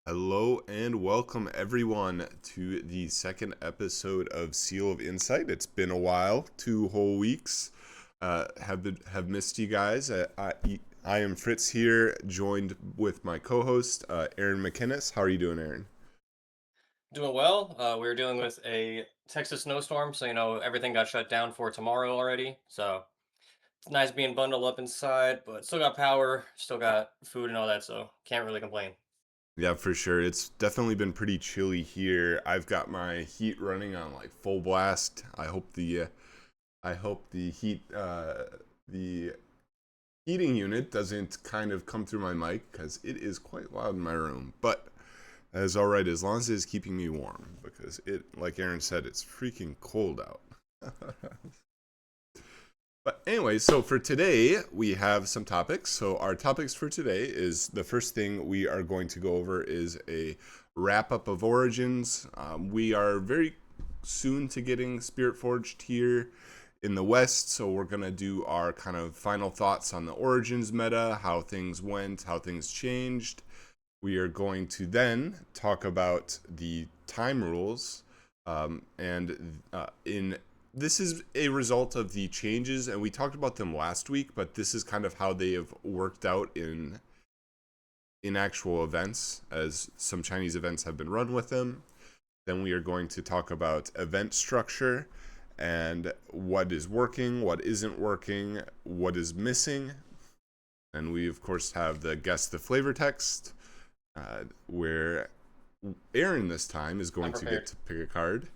Hello and welcome everyone to the second episode of Seal of Insight. It's been a while, 2 whole weeks. Have missed you guys. I am Fritz here, joined with my co-host Aaron McInnes. How are you doing, Aaron? Doing well. We're dealing with a Texas snowstorm, so everything got shut down for tomorrow already. So it's nice being bundled up inside, but still got power, still got food and all that, so can't really complain. Yeah, for sure. It's definitely been pretty chilly here. I've got my heat running on like full blast. I hope the the heating unit doesn't kind of come through my mic because it is quite loud in my room. But that is all right as long as it is keeping me warm because like Aaron said, it's freaking cold out. But anyway, so for today, we have some topics. So our topics for today is the first thing we are going to go over is a wrap up of Origins. We are very soon to getting Spirit Forged here in the West, so we're going to do our kind of final thoughts on the Origins meta, how things went, how things changed. We are going to then talk about the time rules, and in this is a result of the changes, and we talked about them last week, but this is kind of how they have worked out in actual events, as some Chinese events have been run with them. Then we are going to talk about event structure and what is working, what isn't working, what is missing. And we, of course, have the guess the flavor text, where Aaron this time is I'm going to get prepared. to pick a card.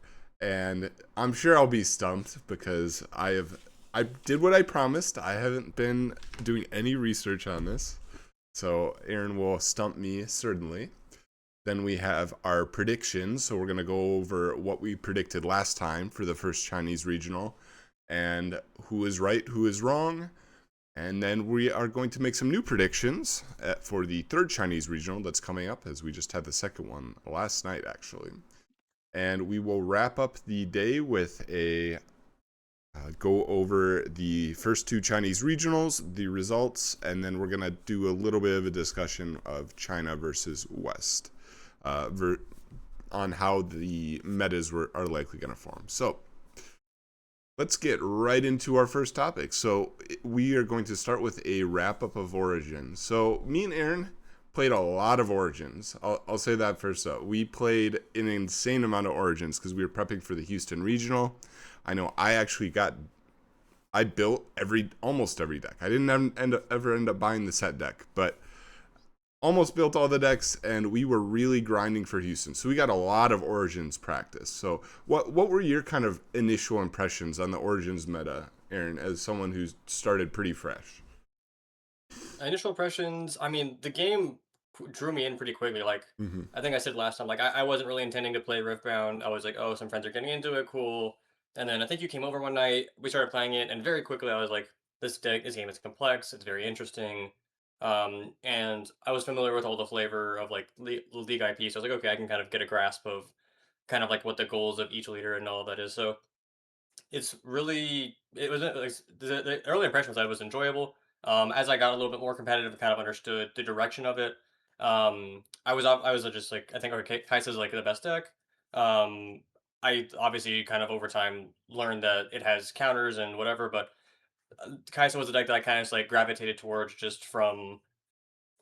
And I'm sure I'll be stumped because I did what I promised. I haven't been doing any research on this. So Aaron will stump me certainly. Then we have our predictions. So we're going to go over what we predicted last time for the first Chinese regional and who is right, who is wrong. And then we are going to make some new predictions for the third Chinese regional that's coming up, as we just had the second one last night, actually. And we will wrap up the day with a go over the first two Chinese regionals, the results, and then we're going to do a little bit of a discussion of China versus West on how the metas are likely going to form. So let's get right into our first topic. So we are going to start with a wrap up of Origins. So me and Aaron played a lot of Origins. I'll say that first up. We played an insane amount of Origins because we were prepping for the Houston Regional. I know I built almost every deck. I didn't ever end up buying the set deck, but almost built all the decks, and we were really grinding for Houston. So we got a lot of Origins practice. So what were your kind of initial impressions on the Origins meta, Aaron, as someone who started pretty fresh? Initial impressions, I mean, the game drew me in pretty quickly. Like, Mm-hmm. I think I said last time, like, I wasn't really intending to play Riftbound. I was like, oh, some friends are getting into it, cool. And then I think you came over one night, we started playing it, and very quickly I was like, this game is complex, it's very interesting. And I was familiar with all the flavor of like League IP, so I was like, okay, I can kind of get a grasp of kind of like what the goals of each leader and all that is. So it was like the early impression was that it was enjoyable. As I got a little bit more competitive and kind of understood the direction of it, I was just like I think Kai'Sa is like the best deck. Um, I obviously kind of over time learned that it has counters and whatever, but Kai'Sa was a deck that I kind of just like gravitated towards just from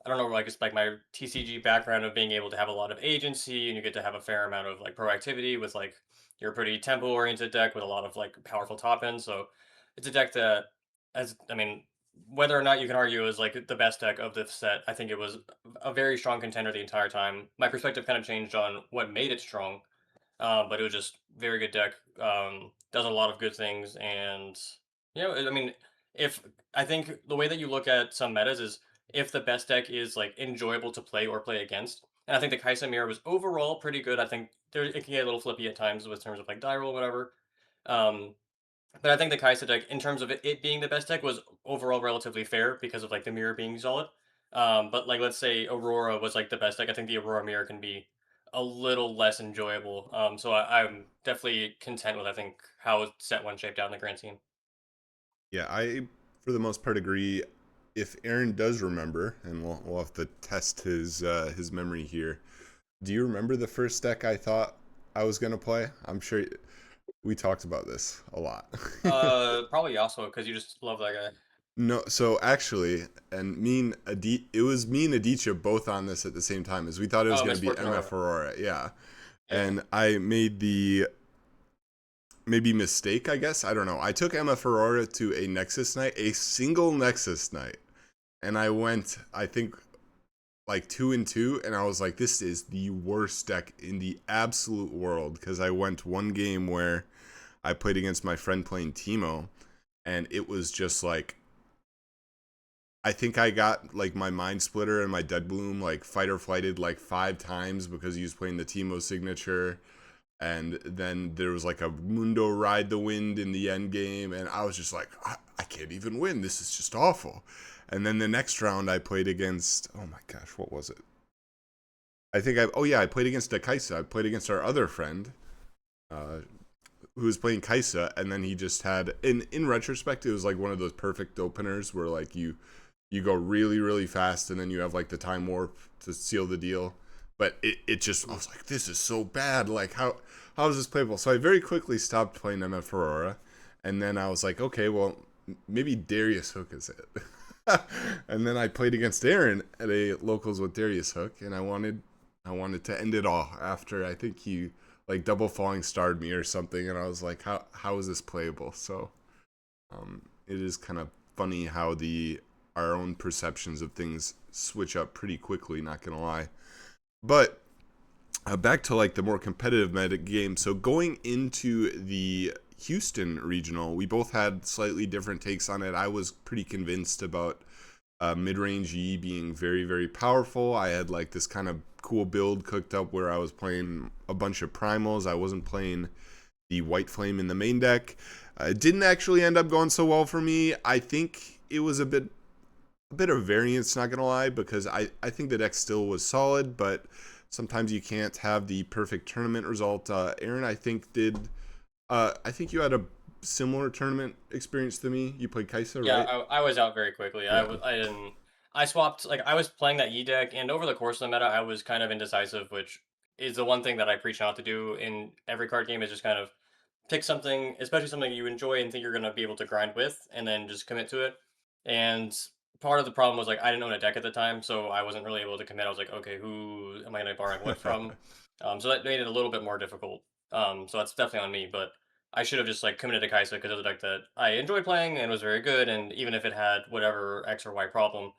I don't know, like it's like my TCG background of being able to have a lot of agency and you get to have a fair amount of like proactivity with like you're a pretty tempo oriented deck with a lot of like powerful top end. So it's a deck that as I mean, whether or not you can argue is like the best deck of the set, I think it was a very strong contender the entire time. My perspective kind of changed on what made it strong, but it was just very good deck. Does a lot of good things, and I mean, if I think the way that you look at some metas is if the best deck is like enjoyable to play or play against, and I think the Kai'Sa mirror was overall pretty good. I think it can get a little flippy at times with terms of like die roll, whatever. Um, but I think the Kai'Sa deck, in terms of it being the best deck, was overall relatively fair because of like the mirror being solid. But like let's say Aurora was like the best deck, I think the Aurora mirror can be a little less enjoyable. So I'm definitely content with I think how set one shaped out in the grand scheme. Yeah, I for the most part agree. If Aaron does remember, and we'll have to test his memory here. Do you remember the first deck I thought I was gonna play? I'm sure we talked about this a lot. Probably Yasuo because you just love that guy. No, so actually, and it was me and Aditya both on this at the same time, as we thought it was Oh, gonna be Misfortune MF Aurora. Aurora, yeah. Yeah. And I made the maybe mistake, I guess. I don't know. I took MF Aurora to a Nexus night, a single Nexus night, and I went, I think, like 2-2, and I was like, this is the worst deck in the absolute world, because I went one game where I played against my friend playing Teemo, and it was just like, I think I got like my Mind Splitter and my Dead Bloom like fight or flighted like 5 times because he was playing the Teemo signature. And then there was like a Mundo Ride the Wind in the end game, and I was just like, I can't even win. This is just awful. And then the next round I played against, oh my gosh, what was it? I played against Kaisa. I played against our other friend, uh, who was playing Kaisa, and then he just had, in retrospect, it was like one of those perfect openers where like you go really, really fast, and then you have like the time warp to seal the deal. But it just, I was like, this is so bad. Like, how is this playable? So I very quickly stopped playing MF Aurora. And then I was like, okay, well, maybe Darius Hook is it. And then I played against Aaron at a locals with Darius Hook, and I wanted to end it all after I think he like double falling starred me or something, and I was like, how is this playable? So it is kind of funny how the our own perceptions of things switch up pretty quickly, not gonna lie. But back to like the more competitive meta game. So going into the Houston regional, we both had slightly different takes on it. I was pretty convinced about mid-range E being very, very powerful. I had like this kind of cool build cooked up where I was playing a bunch of primals. I wasn't playing the White Flame in the main deck. It didn't actually end up going so well for me. I think it was a bit of variance, not gonna lie, because I think the deck still was solid, but sometimes you can't have the perfect tournament result. Aaron, I think you had a similar tournament experience to me. You played Kaisa, Yeah, right? I was out very quickly. Yeah. I didn't. I swapped like I was playing that E deck, and over the course of the meta, I was kind of indecisive, which is the one thing that I preach not to do in every card game. Is just kind of pick something, especially something you enjoy and think you're gonna be able to grind with, and then just commit to it. And part of the problem was like I didn't own a deck at the time, so I wasn't really able to commit. I was like, okay, who am I gonna borrow what from? So that made it a little bit more difficult. So that's definitely on me, but I should have just like committed to Kaisa because it was a deck that I enjoyed playing and was very good. And even if it had whatever X or Y problem,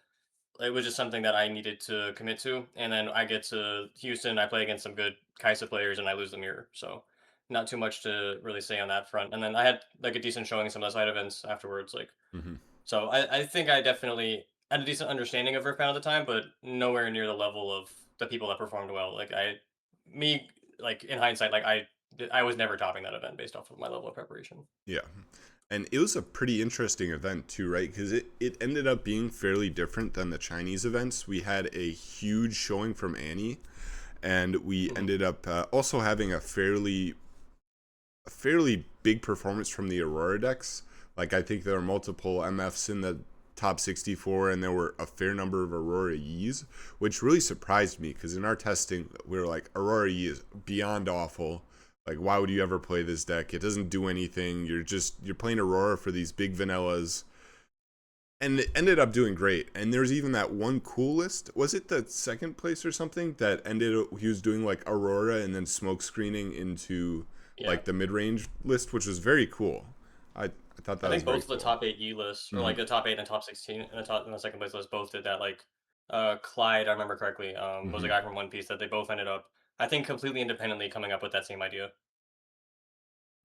it was just something that I needed to commit to. And then I get to Houston, I play against some good Kaisa players, and I lose the mirror. So not too much to really say on that front. And then I had like a decent showing in some of the side events afterwards. Like Hmm. so, I think I definitely had a decent understanding of Riftbound at the time, but nowhere near the level of the people that performed well. Me, like in hindsight, I was never topping that event based off of my level of preparation. Yeah. And it was a pretty interesting event too, right? Because it ended up being fairly different than the Chinese events. We had a huge showing from Annie, and we Mhm. ended up also having a fairly big performance from the Aurora decks. Like I think there were multiple MFs in the top 64, and there were a fair number of Aurora E's, which really surprised me because in our testing we were like, Aurora E is beyond awful. Like, why would you ever play this deck? It doesn't do anything. You're playing Aurora for these big vanillas, and it ended up doing great. And there's even that one coolest. Was it the second place or something that ended? He was doing like Aurora and then smoke screening into Yeah. like the mid range list, which was very cool. I thought I that was think very both of the cool. top 8 E lists, or Hmm. like the top 8 and top 16, and the second place list both did that. Like, Clyde, I remember correctly, was a Hmm. guy from One Piece that they both ended up, I think, completely independently coming up with that same idea.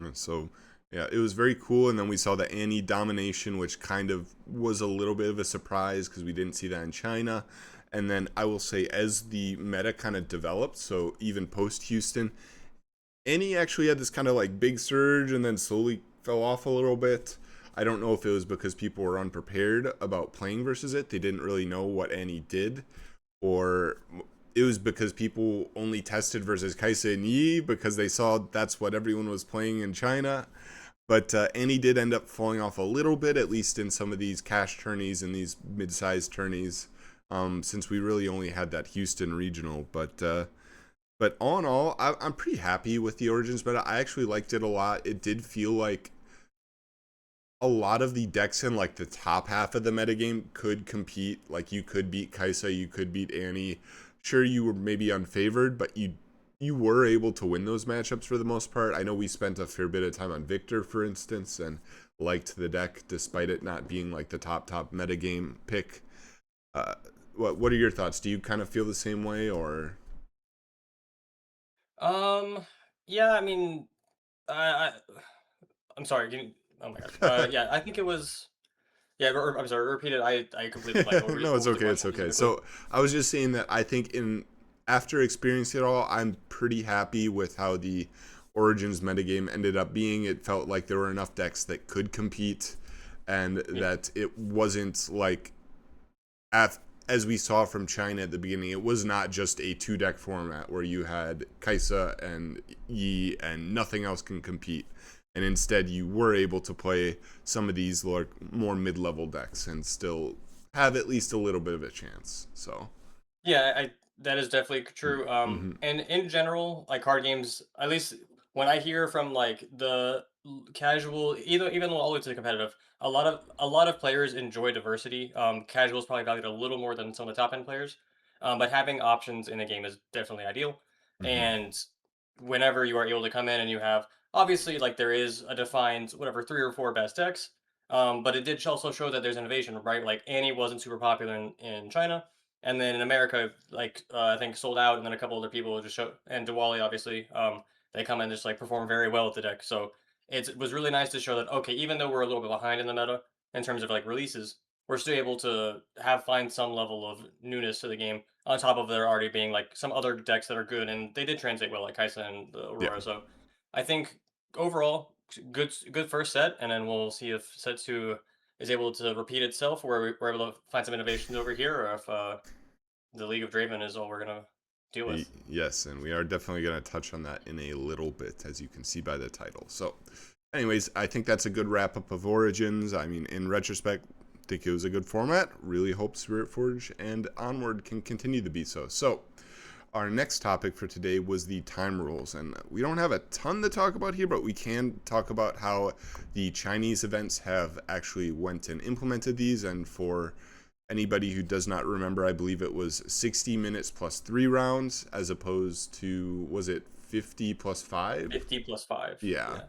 And so, yeah, it was very cool. And then we saw the Annie domination, which kind of was a little bit of a surprise because we didn't see that in China. And then I will say, as the meta kind of developed, so even post Houston, Annie actually had this kind of like big surge and then slowly fell off a little bit. I don't know if it was because people were unprepared about playing versus it. They didn't really know what Annie did, or it was because people only tested versus Kaisa and Yi because they saw that's what everyone was playing in China. But Annie did end up falling off a little bit, at least in some of these cash tourneys and these mid-sized tourneys, since we really only had that Houston regional. But But all in all, I'm pretty happy with the Origins meta. I actually liked it a lot. It did feel like a lot of the decks in like the top half of the metagame could compete. Like you could beat Kaisa, you could beat Annie. Sure, you were maybe unfavored, but you were able to win those matchups for the most part. I know we spent a fair bit of time on Victor, for instance, and liked the deck despite it not being like the top metagame pick. Uh, what are your thoughts? Do you kind of feel the same way, or Um, yeah, I mean, I I'm sorry. Oh my gosh. Yeah, I think it was. Yeah, I'm sorry. Repeat it. I completely blanked. no, What it's was the okay. It's question okay. specifically? So I was just saying that I think in after experiencing it all, I'm pretty happy with how the Origins metagame ended up being. It felt like there were enough decks that could compete, and Yeah. that it wasn't like af- as we saw from China at the beginning. It was not just a two deck format where you had Kaisa and Yi and nothing else can compete. And instead, you were able to play some of these more mid level decks and still have at least a little bit of a chance. So, Yeah, I that is definitely true. mm-hmm. And in general, like card games, at least when I hear from like the casual, even all the way to the competitive, a lot of players enjoy diversity. Casuals probably valued a little more than some of the top end players, but having options in a game is definitely ideal. Mm-hmm. And whenever you are able to come in and you have obviously like there is a defined whatever three or four best decks, but it did also show that there's innovation, right? Like Annie wasn't super popular in China, and then in America, like I think sold out, and then a couple other people just show, and Diwali obviously, they come and just like perform very well with the deck. So it was really nice to show that okay, even though we're a little bit behind in the meta in terms of like releases, we're still able to find some level of newness to the game on top of there already being like some other decks that are good, and they did translate well, like Kaisa and the Yeah. Aurora. So I think overall, good first set, and then we'll see if set two is able to repeat itself, where we're able to find some innovations over here, or if the League of Draven is all we're gonna deal with. Yes, and we are definitely going to touch on that in a little bit, as you can see by the title. So, anyways, I think that's a good wrap up of Origins. I mean, in retrospect, I think it was a good format. Really hope Spirit Forge and Onward can continue to be so. So, our next topic for today was the time rules, and we don't have a ton to talk about here, but we can talk about how the Chinese events have actually went and implemented these. And for anybody who does not remember, I believe it was 60 minutes plus 3 rounds, as opposed to, was it 50 plus 5? 50 plus 5. Yeah. Yeah.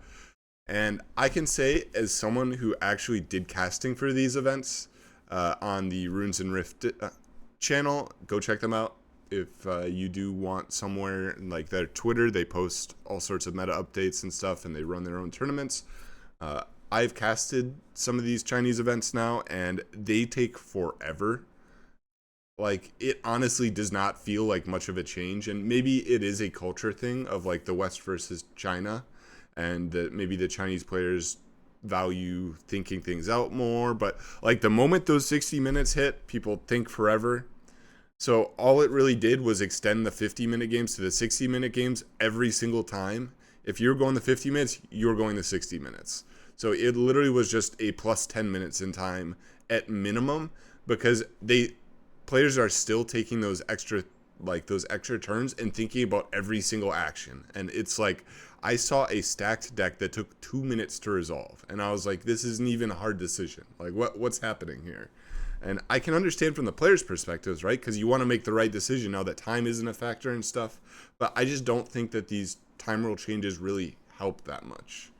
And I can say, as someone who actually did casting for these events on the Runes and Rift channel, go check them out. If you do want somewhere like their Twitter, they post all sorts of meta updates and stuff, and they run their own tournaments. Uh, I've casted some of these Chinese events now, and they take forever. Like, it honestly does not feel like much of a change, and maybe it is a culture thing of like the West versus China, and that maybe the Chinese players value thinking things out more. But like the moment those 60 minutes hit, people think forever. So all it really did was extend the 50-minute games to the 60-minute games every single time. If you're going the 50 minutes, you're going the 60 minutes. So it literally was just a plus 10 minutes in time at minimum, because they players are still taking those extra turns and thinking about every single action. And it's like, I saw a stacked deck that took 2 minutes to resolve, and I was like, this isn't even a hard decision. Like, what's happening here? And I can understand from the players' perspectives, right? Because you want to make the right decision now that time isn't a factor and stuff. But I just don't think that these time rule changes really help that much.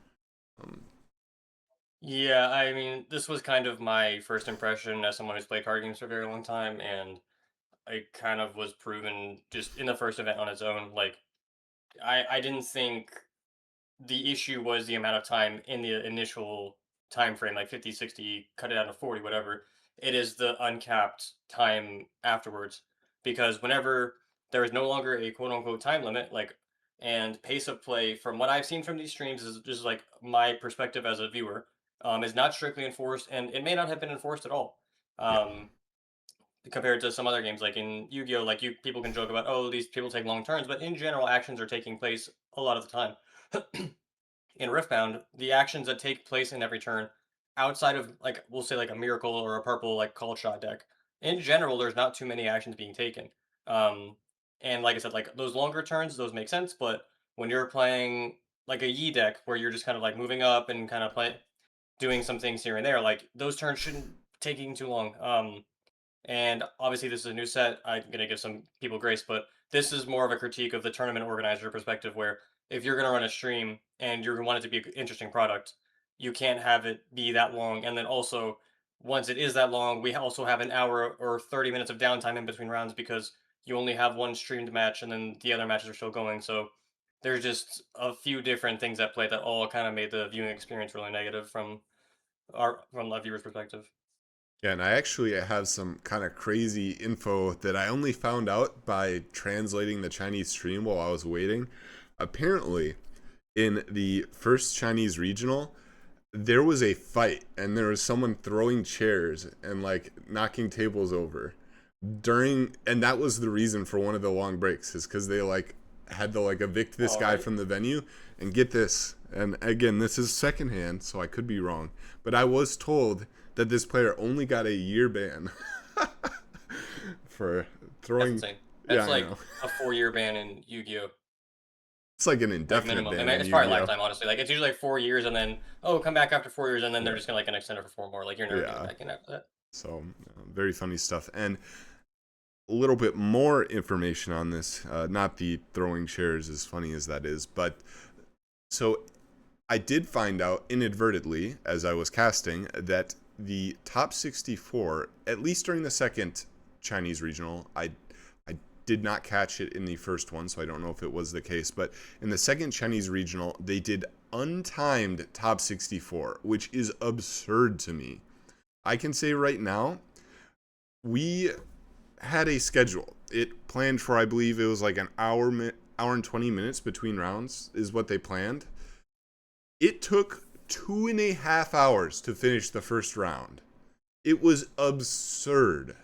Um, Yeah, I mean, this was kind of my first impression as someone who's played card games for a very long time, and it kind of was proven just in the first event on its own. Like, I didn't think the issue was the amount of time in the initial time frame, like 50, 60, cut it down to 40, whatever. It is the uncapped time afterwards. Because whenever there is no longer a quote unquote time limit, like, and pace of play, from what I've seen from these streams, is just like my perspective as a viewer, is not strictly enforced, and it may not have been enforced at all. yeah, Um, Compared to some other games, like in Yu-Gi-Oh, like people can joke about, oh, these people take long turns, but in general, actions are taking place a lot of the time. In Riftbound, the actions that take place in every turn, outside of like we'll say like a miracle or a purple like call shot deck, in general, there's not too many actions being taken. Um, And like I said, like those longer turns, those make sense. But when you're playing like a Yi deck where you're just kind of like moving up and kind of doing some things here and there, like those turns shouldn't taking too long. And obviously, this is a new set. I'm going to give some people grace, but this is more of a critique of the tournament organizer perspective where if you're going to run a stream and you want it to be an interesting product, you can't have it be that long. And then also, once it is that long, we also have an hour or 30 minutes of downtime in between rounds because you only have one streamed match and then the other matches are still going. So there's just a few different things at play that all kind of made the viewing experience really negative from a viewer's perspective. Yeah, and I actually have some kind of crazy info that I only found out by translating the Chinese stream while I was waiting. Apparently, in the first Chinese regional, there was a fight and there was someone throwing chairs and like knocking tables over during, and that was the reason for one of the long breaks, is because they like had to like evict this All guy right. from the venue. And get this, and again, this is secondhand, so I could be wrong, but I was told that this player only got a year ban for That's throwing. insane. Yeah, That's I like know. a 4-year ban in Yu-Gi-Oh! It's like an Like indefinite minimum. ban in It's probably Yu-Gi-Oh. lifetime, honestly. Like it's usually like 4 years and then come back after 4 years and then they're Yeah, just gonna like an extend it for four more. Like you're never getting yeah. back in after that. So very funny stuff. And a little bit more information on this. Not the throwing chairs, as funny as that is, but so I did find out inadvertently as I was casting that the top 64, at least during the second Chinese regional, I did not catch it in the first one, so I don't know if it was the case, but in the second Chinese regional, they did untimed top 64, which is absurd to me. I can say right now, we had a schedule. It planned for, I believe it was like an hour and 20 minutes between rounds is what they planned. It took 2.5 hours to finish the first round. It was absurd.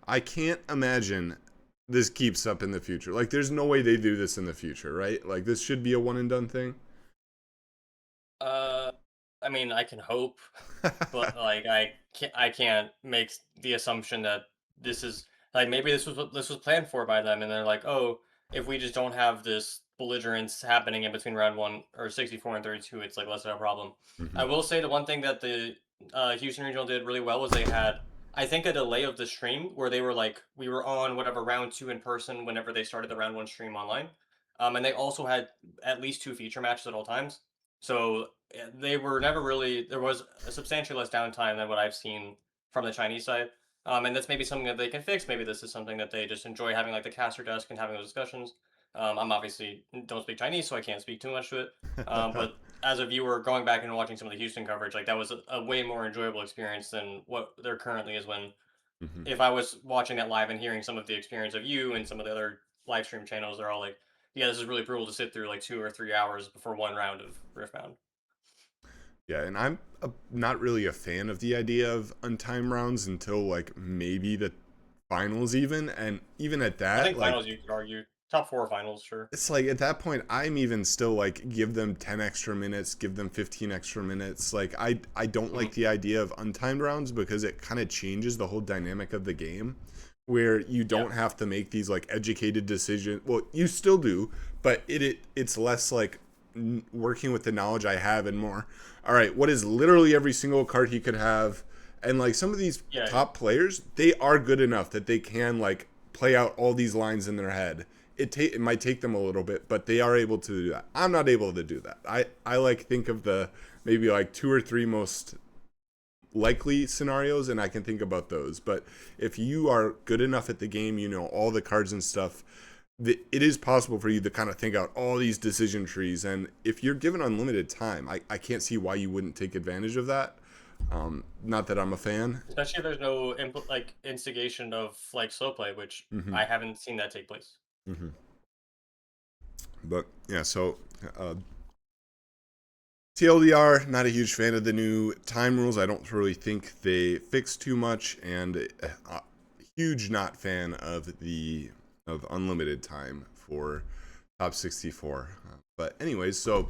I can't imagine this keeps up in the future. Like, there's no way they do this in the future, right? Like, this should be a one and done thing. Uh, I mean, I can hope, but like I can't make the assumption that this is like maybe this was what this was planned for by them, and they're like, oh, if we just don't have this belligerence happening in between round one or 64 and 32, it's like less of a problem. Hmm. I will say the one thing that the Houston Regional did really well was they had, I think, a delay of the stream where they were like, we were on whatever round two in person whenever they started the round one stream online, and they also had at least two feature matches at all times. So they were never really. There was a substantially less downtime than what I've seen from the Chinese side, and that's maybe something that they can fix. Maybe this is something that they just enjoy having, like the caster desk and having those discussions. I'm obviously don't speak Chinese, so I can't speak too much to it. But as a viewer, going back and watching some of the Houston coverage, like that was a way more enjoyable experience than what there currently is. When Hmm. if I was watching that live and hearing some of the experience of you and some of the other live stream channels, they're all like, "Yeah, this is really brutal to sit through like 2 or 3 hours before one round of Riftbound." Yeah, and I'm not really a fan of the idea of untimed rounds until like maybe the finals, even. And even at I that, think like, finals you could argue top four finals, sure. it's like at that point I'm even still like give them 10 extra minutes, give them 15 extra minutes. Like I don't Mhm. like the idea of untimed rounds because it kind of changes the whole dynamic of the game where you Yeah, don't have to make these like educated decisions. Well, you still do, but it's less like working with the knowledge I have and more. All right, what is literally every single card he could have? And like some of these yeah, yeah. top players, they are good enough that they can like play out all these lines in their head. It might take them a little bit, but they are able to do that. I'm not able to do that. I like think of the maybe like two or three most likely scenarios, and I can think about those. But if you are good enough at the game, you know all the cards and stuff, it is possible for you to kind of think out all these decision trees. And if you're given unlimited time, I can't see why you wouldn't take advantage of that. Not that I'm a fan. Especially if there's no like instigation of like slow play, which Hmm. I haven't seen that take place. Hmm. But yeah, so uh, TLDR, not a huge fan of the new time rules. I don't really think they fix too much, and huge not fan of the of unlimited time for top 64. But anyways, so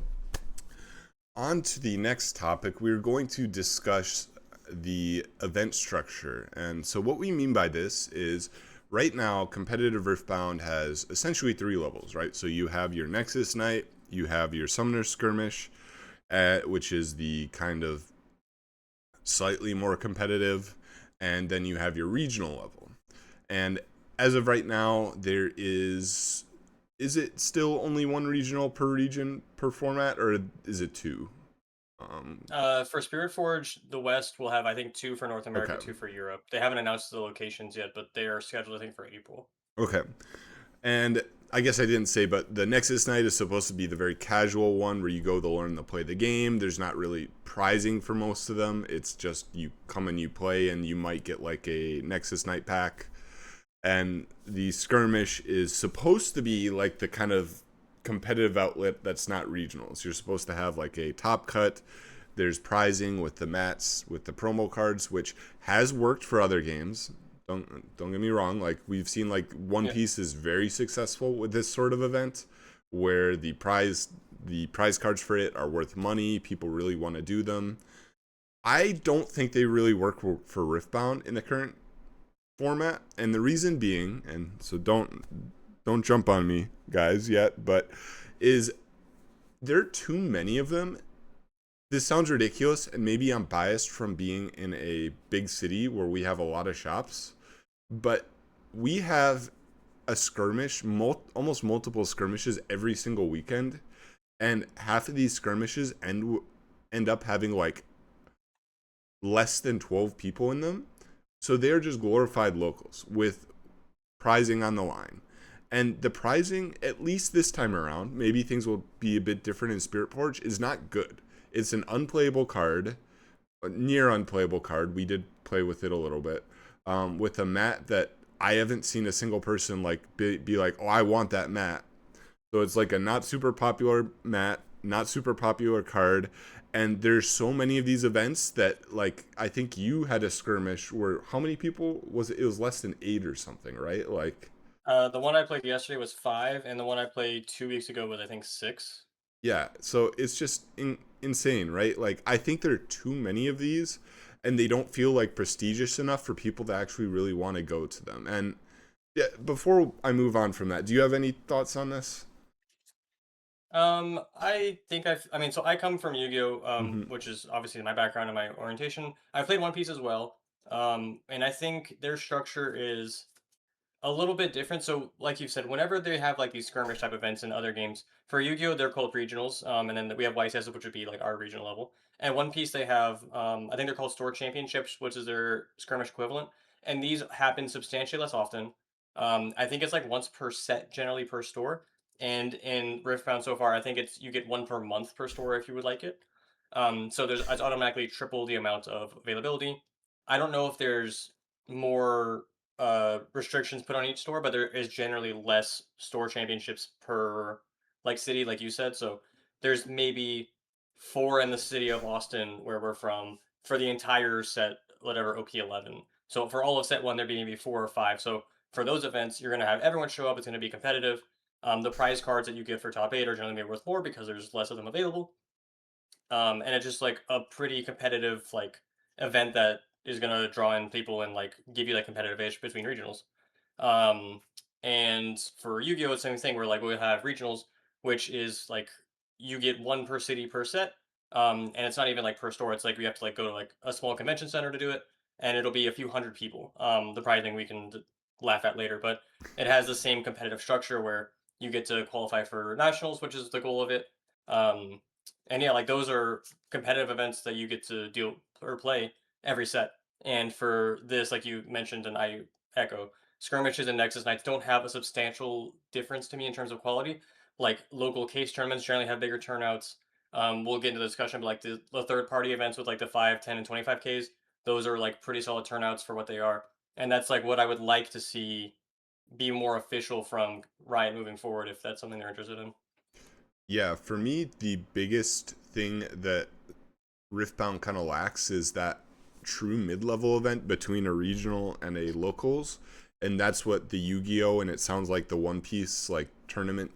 on to the next topic. We're going to discuss the event structure. And so what we mean by this is right now, competitive Riftbound has essentially 3 levels, right? So you have your Nexus Knight, you have your Summoner Skirmish, which is the kind of slightly more competitive, and then you have your regional level. And as of right now, there is it still only one regional per region per format, or is it two? Um, For Spirit Forge, the West will have I think 2 for North okay, America, 2 for Europe. They haven't announced the locations yet, but they are scheduled I think for April. okay. And I guess I didn't say, but the Nexus Night is supposed to be the very casual one where you go to learn to play the game. There's not really prizing for most of them. It's just you come and you play, and you might get like a Nexus Night pack. And the Skirmish is supposed to be like the kind of competitive outlet that's not regionals. You're supposed to have like a top cut. There's prizing with the mats, with the promo cards, which has worked for other games. Don't get me wrong. Like we've seen, like One Yeah. Piece is very successful with this sort of event, where the prize cards for it are worth money. People really want to do them. I don't think they really work for Riftbound in the current format, and the reason being, and so don't jump on me, guys, yet, but is there are too many of them. This sounds ridiculous, and maybe I'm biased from being in a big city where we have a lot of shops, but we have a skirmish, almost multiple skirmishes every single weekend, and half of these skirmishes end up having like less than 12 people in them. So they're just glorified locals with prizing on the line. And the prizing, at least this time around, maybe things will be a bit different in Spirit Forge, is not good. It's an unplayable card, a near unplayable card. We did play with it a little bit, with a mat that I haven't seen a single person like be like, oh, I want that mat. So it's like a not super popular mat, not super popular card. And there's so many of these events that, like, I think you had a skirmish where how many people was it? It was less than 8 or something, right? Like, The one I played yesterday was 5, and the one I played 2 weeks ago was I think 6. yeah. So it's just insane, right? Like, I think there are too many of these, and they don't feel like prestigious enough for people to actually really want to go to them. And yeah, before I move on from that, do you have any thoughts on this? I think I mean, so I come from Yu-Gi-Oh, Mm-hmm. which is obviously my background and my orientation. I played One Piece as well, and I think their structure is a little bit different. So, like you said, whenever they have like these skirmish type events in other games, for Yu-Gi-Oh, they're called regionals, and then we have YCS, which would be like our regional level. And One Piece, they have, I think they're called store championships, which is their skirmish equivalent. And these happen substantially less often. I think it's like once per set, generally per store. And in Riftbound so far, I think it's you get one per month per store if you would like it. So there's it's automatically triple the amount of availability. I don't know if there's more restrictions put on each store, but there is generally less store championships per like city, like you said. So there's maybe 4 in the city of Austin where we're from for the entire set, whatever OP11. So for all of set one, there'd be maybe 4 or 5. So for those events, you're gonna have everyone show up. It's gonna be competitive. The prize cards that you get for top 8 are generally maybe worth more because there's less of them available. And it's just like a pretty competitive like event that is gonna draw in people and like give you that competitive edge between regionals. Um, and for Yu-Gi-Oh, it's the same thing where like we'll have regionals, which is like you get one per city per set. And it's not even like per store. It's like we have to like go to like a small convention center to do it, and it'll be a few hundred people. The pricing we can laugh at later, but it has the same competitive structure where you get to qualify for nationals, which is the goal of it. Um, and yeah, like those are competitive events that you get to deal or play every set. And for this, like you mentioned, and I echo, skirmishes and Nexus Nights don't have a substantial difference to me in terms of quality. Like local case tournaments generally have bigger turnouts. We'll get into the discussion, but like the third party events with like the 5, 10, and 25Ks, those are like pretty solid turnouts for what they are. And that's like what I would like to see be more official from Riot moving forward if that's something they're interested in. Yeah, for me, the biggest thing that Riftbound kind of lacks is that true mid-level event between a regional and a locals, and that's what the Yu-Gi-Oh and it sounds like the One Piece like tournament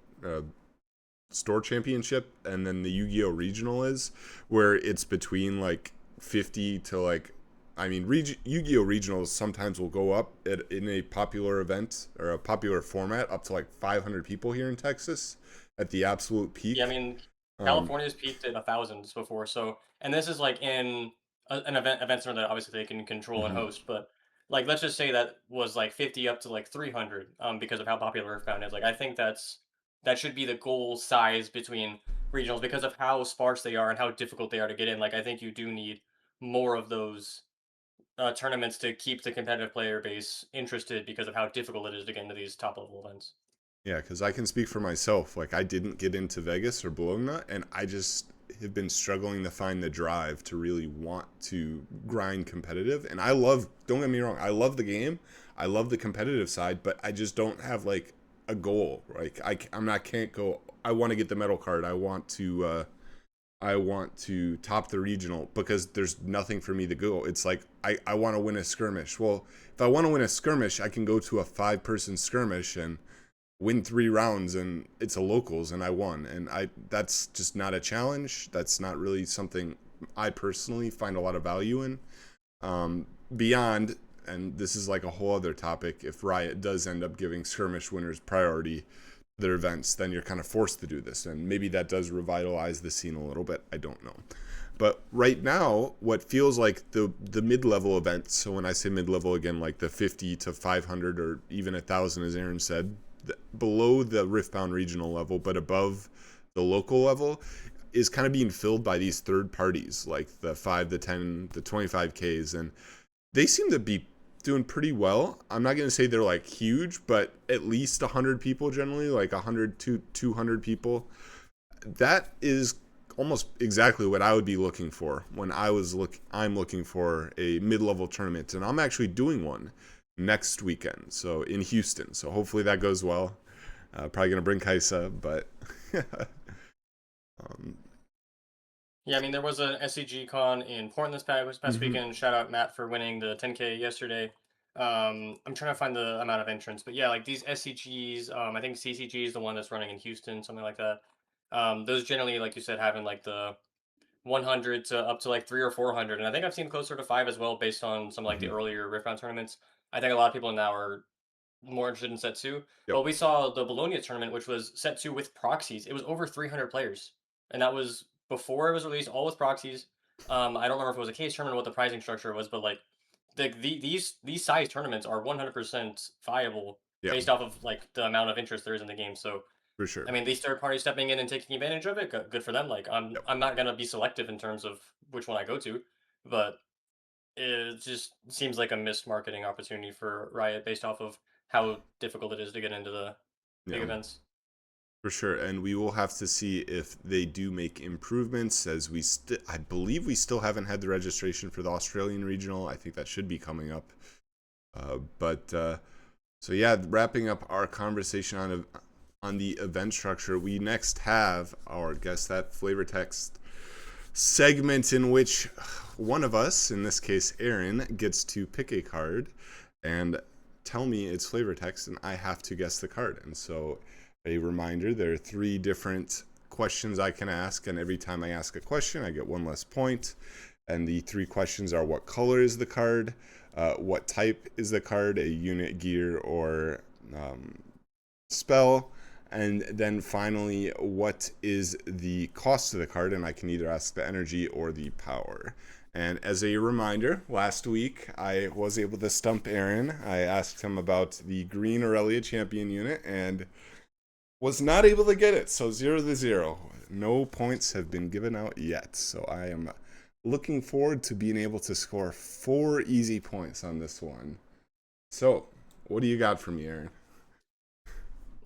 store championship and then the Yu-Gi-Oh regional is, where it's between like 50 to like I mean, Yu-Gi-Oh! Regionals sometimes will go up in a popular event or a popular format up to like 500 people here in Texas at the absolute Yeah, I peak. mean, Um, California's peaked at thousands before. So, and this is like in an event center that obviously they can control and mhm. host. But like, let's just say that was like 50 up to like 300, because of how popular Earthbound is. Like, I think that should be the goal size between regionals because of how sparse they are and how difficult they are to get in. Like, I think you do need more of those tournaments to keep the competitive player base interested because of how difficult it is to get into these top level events. Yeah, because I can speak for myself. Like, I didn't get into Vegas or Bologna, and I just have been struggling to find the drive to really want to grind competitive. And I love, don't get me wrong, I love the game. I love the competitive side, but I just don't have like a goal. Like, I'm not, can't go, I want to get the medal card. I want to top the regional because there's nothing for me to go. It's like, I want to win a skirmish. Well, if I want to win a skirmish, I can go to a 5-person skirmish and win 3 rounds and it's a locals and I won. And that's just not a challenge. That's not really something I personally find a lot of value in. Beyond, and this is like a whole other topic, if Riot does end up giving skirmish winners priority to their events, then you're kind of forced to do this. And maybe that does revitalize the scene a little bit. I don't know. But right now, what feels like the mid-level events, so when I say mid-level again, like the 50 to 500 or even 1,000, as Aaron said, below the Riftbound regional level, but above the local level, is kind of being filled by these third parties, like the 5, the 10, the 25Ks, and they seem to be doing pretty well. I'm not going to say they're like huge, but at least 100 people generally, like 100 to 200 people. That is almost exactly what I would be looking for when I'm looking for a mid-level tournament, and I'm actually doing one next weekend, so in Houston. So hopefully that goes well. Probably gonna bring Kaisa, but um, Yeah, I mean, there was an SCG con in Portland this past mhm. weekend. Shout out Matt for winning the 10K yesterday. I'm trying to find the amount of entrants, but yeah, like these SCGs, I think CCG is the one that's running in Houston, something like that. Those generally, like you said, having like the 100 to up to like 300 or 400, and I think I've seen closer to 5 as well, based on some like the Mhm. earlier Rift Round tournaments. I think a lot of people now are more interested in set two. Yep, But we saw the Bologna tournament, which was set two with proxies. It was over 300 players, and that was before it was released, all with proxies. I don't remember if it was a case tournament or what the pricing structure was, but like these size tournaments are 100% viable yeah, based off of like the amount of interest there is in the game. So for sure. I mean, these third parties stepping in and taking advantage of it, good for them. Like Yep, I'm not gonna be selective in terms of which one I go to, but it just seems like a missed marketing opportunity for Riot based off of how difficult it is to get into the big yeah, events. for sure. And we will have to see if they do make improvements. As I believe we still haven't had the registration for the Australian regional. I think that should be coming up. But so yeah, wrapping up our conversation on the event structure, we next have our guess that flavor text segment in which one of us, in this case Aaron, gets to pick a card and tell me its flavor text, and I have to guess the card. And so, a reminder: there are 3 different questions I can ask, and every time I ask a question, I get 1 less point. And the 3 questions are: what color is the card? What type is the card? A unit, gear, or spell? And then finally, what is the cost of the card? And I can either ask the energy or the power. And as a reminder, last week I was able to stump Aaron. I asked him about the Green Aurelia Champion unit and was not able to get it. So 0-0. No points have been given out yet. So I am looking forward to being able to score 4 easy points on this one. So, what do you got for me, Aaron?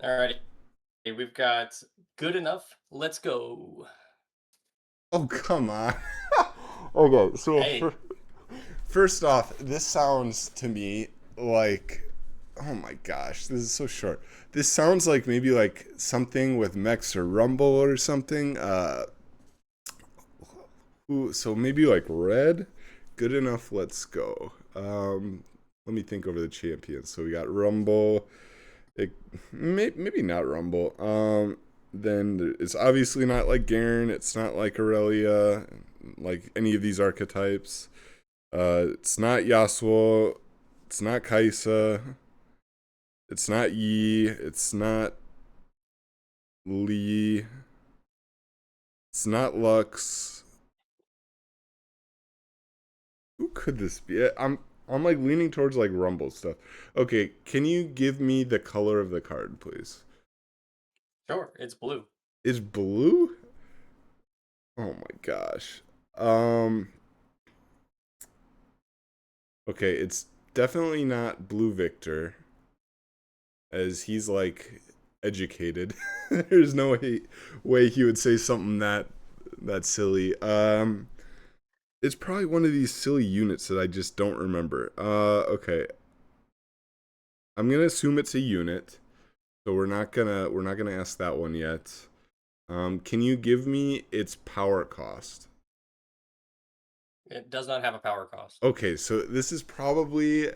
Alrighty, we've got good enough. Let's go. Oh, come on. Okay, so Hey, first off, this sounds to me like, oh my gosh, this is so short. This sounds like maybe like something with Mex or Rumble or something. So maybe like red. Good enough. Let's go. Let me think over the champions. So we got Rumble. It, maybe not Rumble. Then it's obviously not like Garen. It's not like Aurelia, like any of these archetypes. It's not Yasuo. It's not Kaisa. It's not Yi. It's not Lee. It's not Lux. Who could this be? I'm like leaning towards like Rumble stuff. Okay, can you give me the color of the card, please? Sure, it's blue. Is blue? Oh my gosh. Um. Okay, it's definitely not Blue Victor, as he's like educated. There's no way he would say something that silly. It's probably one of these silly units that I just don't remember. Okay. I'm gonna assume it's a unit, so we're not gonna ask that one yet. Can you give me its power cost? It does not have a power cost. Okay, so this is probably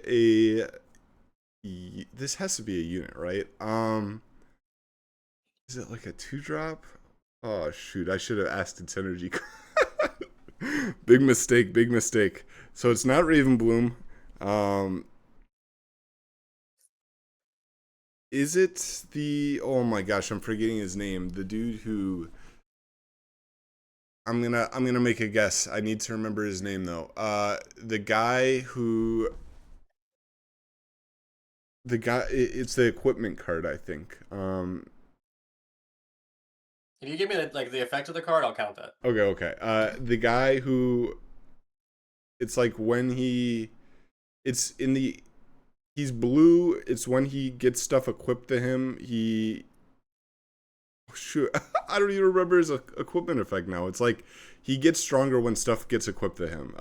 a this has to be a unit, right? Is it like a 2-drop? Oh shoot, I should have asked its energy. Big mistake, big mistake. So it's not Ravenbloom. Um is it the oh my gosh, I'm forgetting his name. The dude who I'm gonna make a guess. I need to remember his name though. It's the equipment card, I think. If you give me like the effect of the card, I'll count that. Okay. The guy who it's like when it's in the he's blue. It's when he gets stuff equipped to him. Shoot, I don't even remember his equipment effect now. It's like he gets stronger when stuff gets equipped to him.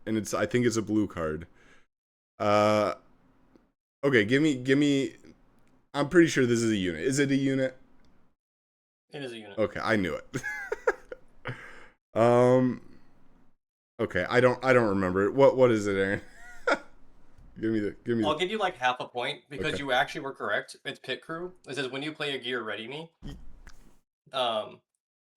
And I think it's a blue card. Uh, okay, give me. I'm pretty sure this is a unit. Is it a unit? It is a unit. Okay, I knew it. um, okay, I don't remember it. What is it, Aaron? give me. I'll give you like half a point because Okay. you actually were correct. It's Pit Crew. It says when you play a gear, ready me. Um,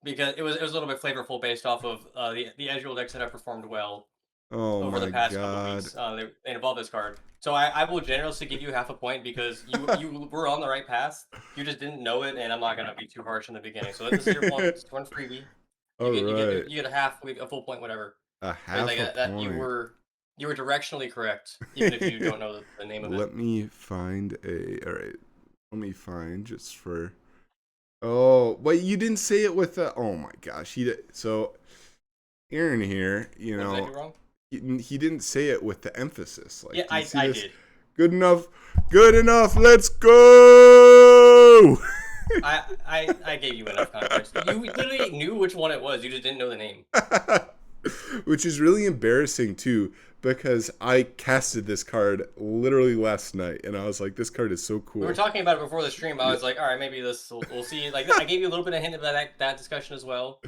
because it was a little bit flavorful based off of the Ezreal decks that have performed well Oh over the my past couple god. weeks. They involve this card. So I will generously give you half a point because you were on the right path. You just didn't know it, and I'm not gonna be too harsh in the beginning. So this is your one freebie. All right. You get a full point, whatever. A But half like a that point. you were directionally correct, even if you don't know the name of it. Let me find a. All right. Let me find just for. Oh, but you didn't say it with the. Oh my gosh. So Aaron here, What did I do wrong? he didn't say it with the emphasis. Like, Yeah, do you see I this? did. Good enough. Good enough. Let's go. I gave you enough context. You literally knew which one it was. You just didn't know the name. Which is really embarrassing too, because I casted this card literally last night, and I was like, "This card is so cool." We were talking about it before the stream. I was like, all right, maybe we'll see. Like I gave you a little bit of hint of that discussion as well.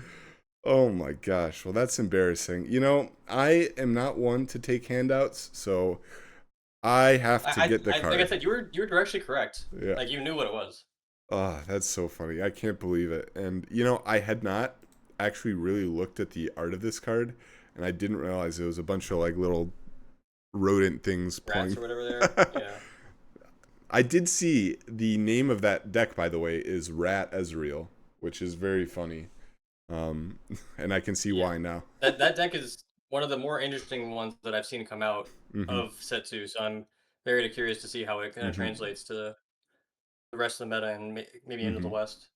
Oh my gosh. Well, that's embarrassing. I am not one to take handouts, so I have to get the Like I card. said, you were directly correct. Yeah. Like you knew what it was. Oh, that's so funny. I can't believe it. And I had not actually really looked at the art of this card, and I didn't realize it was a bunch of like little rodent things Rats playing. or whatever there. Yeah. I did see the name of that deck, by the way, is Rat Ezreal, which is very funny. Um, and I can see Yeah. why now. That deck is one of the more interesting ones that I've seen come out Hmm. of Set 2, so I'm very curious to see how it kind of Hmm. translates to the rest of the meta and maybe into the Hmm. West.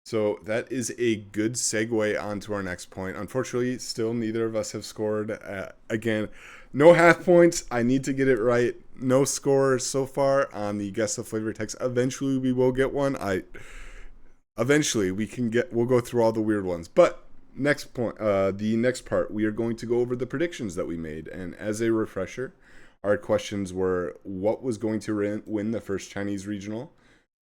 So that is a good segue onto our next point. Unfortunately, still neither of us have scored. Again, no half points. I need to get it right. No score so far on the guess the flavor text. Eventually, we will get one. Eventually we'll go through all the weird ones. But next point, the next part, we are going to go over the predictions that we made. And as a refresher, our questions were what was going to win the first Chinese regional,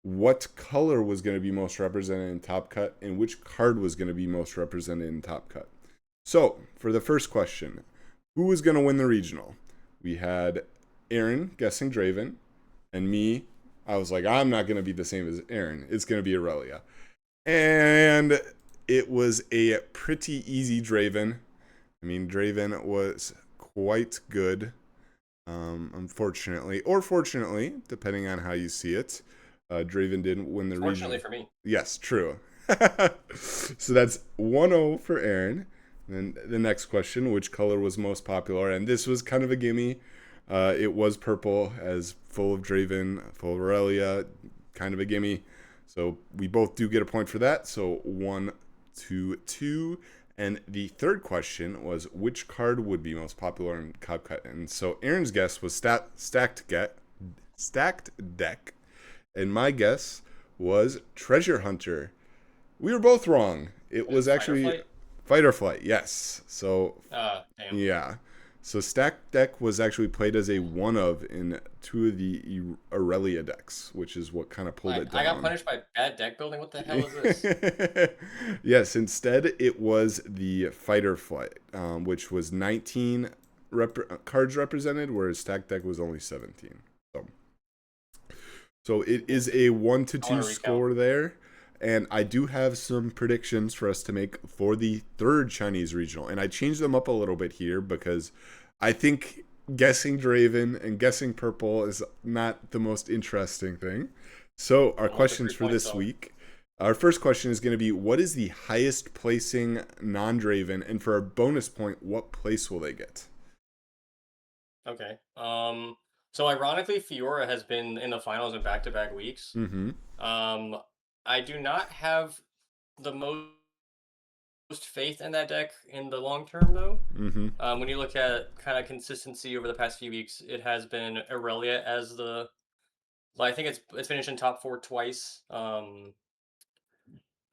what color was going to be most represented in Top Cut, and which card was going to be most represented in Top Cut. So, for the first question, who was going to win the regional? We had Aaron guessing Draven, and me, I was like, I'm not going to be the same as Aaron. It's going to be Aurelia. And it was a pretty easy Draven. I mean, Draven was quite good, unfortunately, or fortunately, depending on how you see it. Draven didn't win the regional. Fortunately for me. Yes, true. So that's 1-0 for Aaron. And then the next question, which color was most popular? And this was kind of a gimme. It was purple, as full of Draven, full of Aurelia, kind of a gimme. So we both do get a point for that. So 1-2. And the third question was, which card would be most popular in Cop Cut? And so Aaron's guess was stacked deck, and my guess was Treasure Hunter. We were both wrong. It was actually Fight or Flight. Yes. So damn. yeah. So stacked deck was actually played as a one of in 2 of the Aurelia decks, which is what kind of pulled it down. I got punished by bad deck building. What the hell is this? Yes, instead it was the Fight or Flight, which was 19 cards represented, whereas stacked deck was only 17. So it is a 1-2 score there. And I do have some predictions for us to make for the third Chinese regional. And I changed them up a little bit here because I think guessing Draven and guessing purple is not the most interesting thing. So our questions for this week. Our first question is going to be, what is the highest placing non-Draven? And for a bonus point, what place will they get? Okay. So ironically, Fiora has been in the finals in back-to-back weeks. Mm-hmm. I do not have the most faith in that deck in the long term, though. Mm-hmm. When you look at kind of consistency over the past few weeks, it has been Aurelia as the. I think it's finished in top 4 twice. I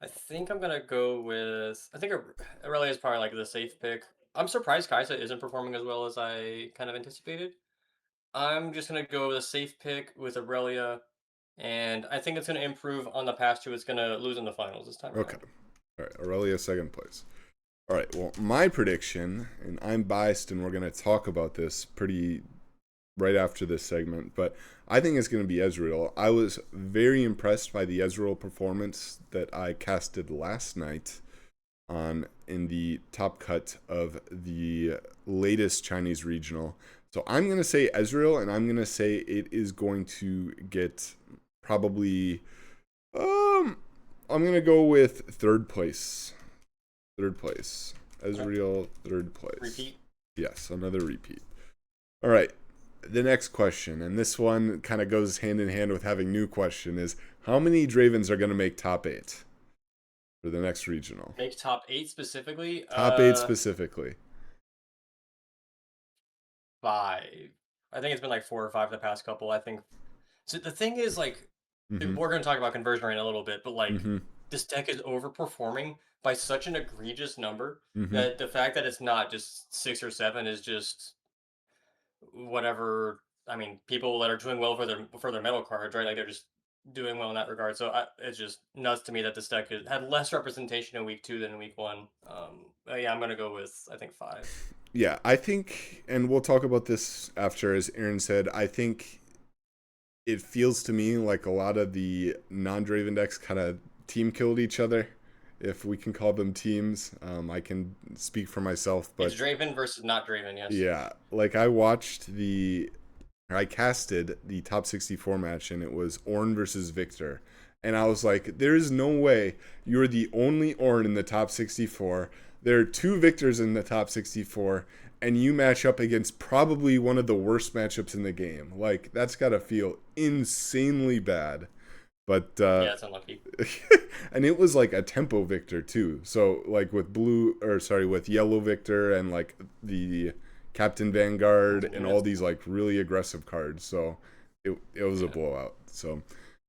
think I'm gonna go with. I think Aurelia is probably like the safe pick. I'm surprised Kaisa isn't performing as well as I kind of anticipated. I'm just gonna go with a safe pick with Aurelia. And I think it's going to improve on the past 2. It's going to lose in the finals this time. Okay. All right. Aurelia, second place. All right. Well, my prediction, and I'm biased, and we're going to talk about this pretty right after this segment, but I think it's going to be Ezreal. I was very impressed by the Ezreal performance that I casted last night in the top cut of the latest Chinese regional. So I'm going to say Ezreal, and I'm going to say it is going to get probably, I'm going to go with third place. Ezreal, third place. Repeat? Yes, another repeat. All right. The next question, and this one kind of goes hand in hand with having new question, is how many Dravens are going to make top 8 for the next regional? Make top 8 specifically? Top 8 specifically. 5. I think it's been like 4 or 5 the past couple. I think. So the thing is, like, we're going to talk about conversion rate in a little bit, but like, this deck is overperforming by such an egregious number that the fact that it's not just 6 or 7 is just whatever. I mean, people that are doing well for their metal cards, right? Like, they're just doing well in that regard. So it's just nuts to me that this deck had less representation in week 2 than in week 1. Yeah, I'm going to go with, I think, 5. Yeah, I think, and we'll talk about this after, as Aaron said, I think it feels to me like a lot of the non-Draven decks kind of team killed each other, if we can call them teams. I can speak for myself, but it's Draven versus not Draven, yes. Yeah, like I casted the top 64 match, and it was Ornn versus Victor, and I was like, there is no way you're the only Ornn in the top 64. There are 2 Victors in the top 64, and you match up against probably one of the worst matchups in the game. Like, that's got to feel insanely bad. But yeah, it's unlucky. And it was like a tempo Victor too. So like with yellow Victor and like the Captain Vanguard and all these like really aggressive cards. So it was a blowout. So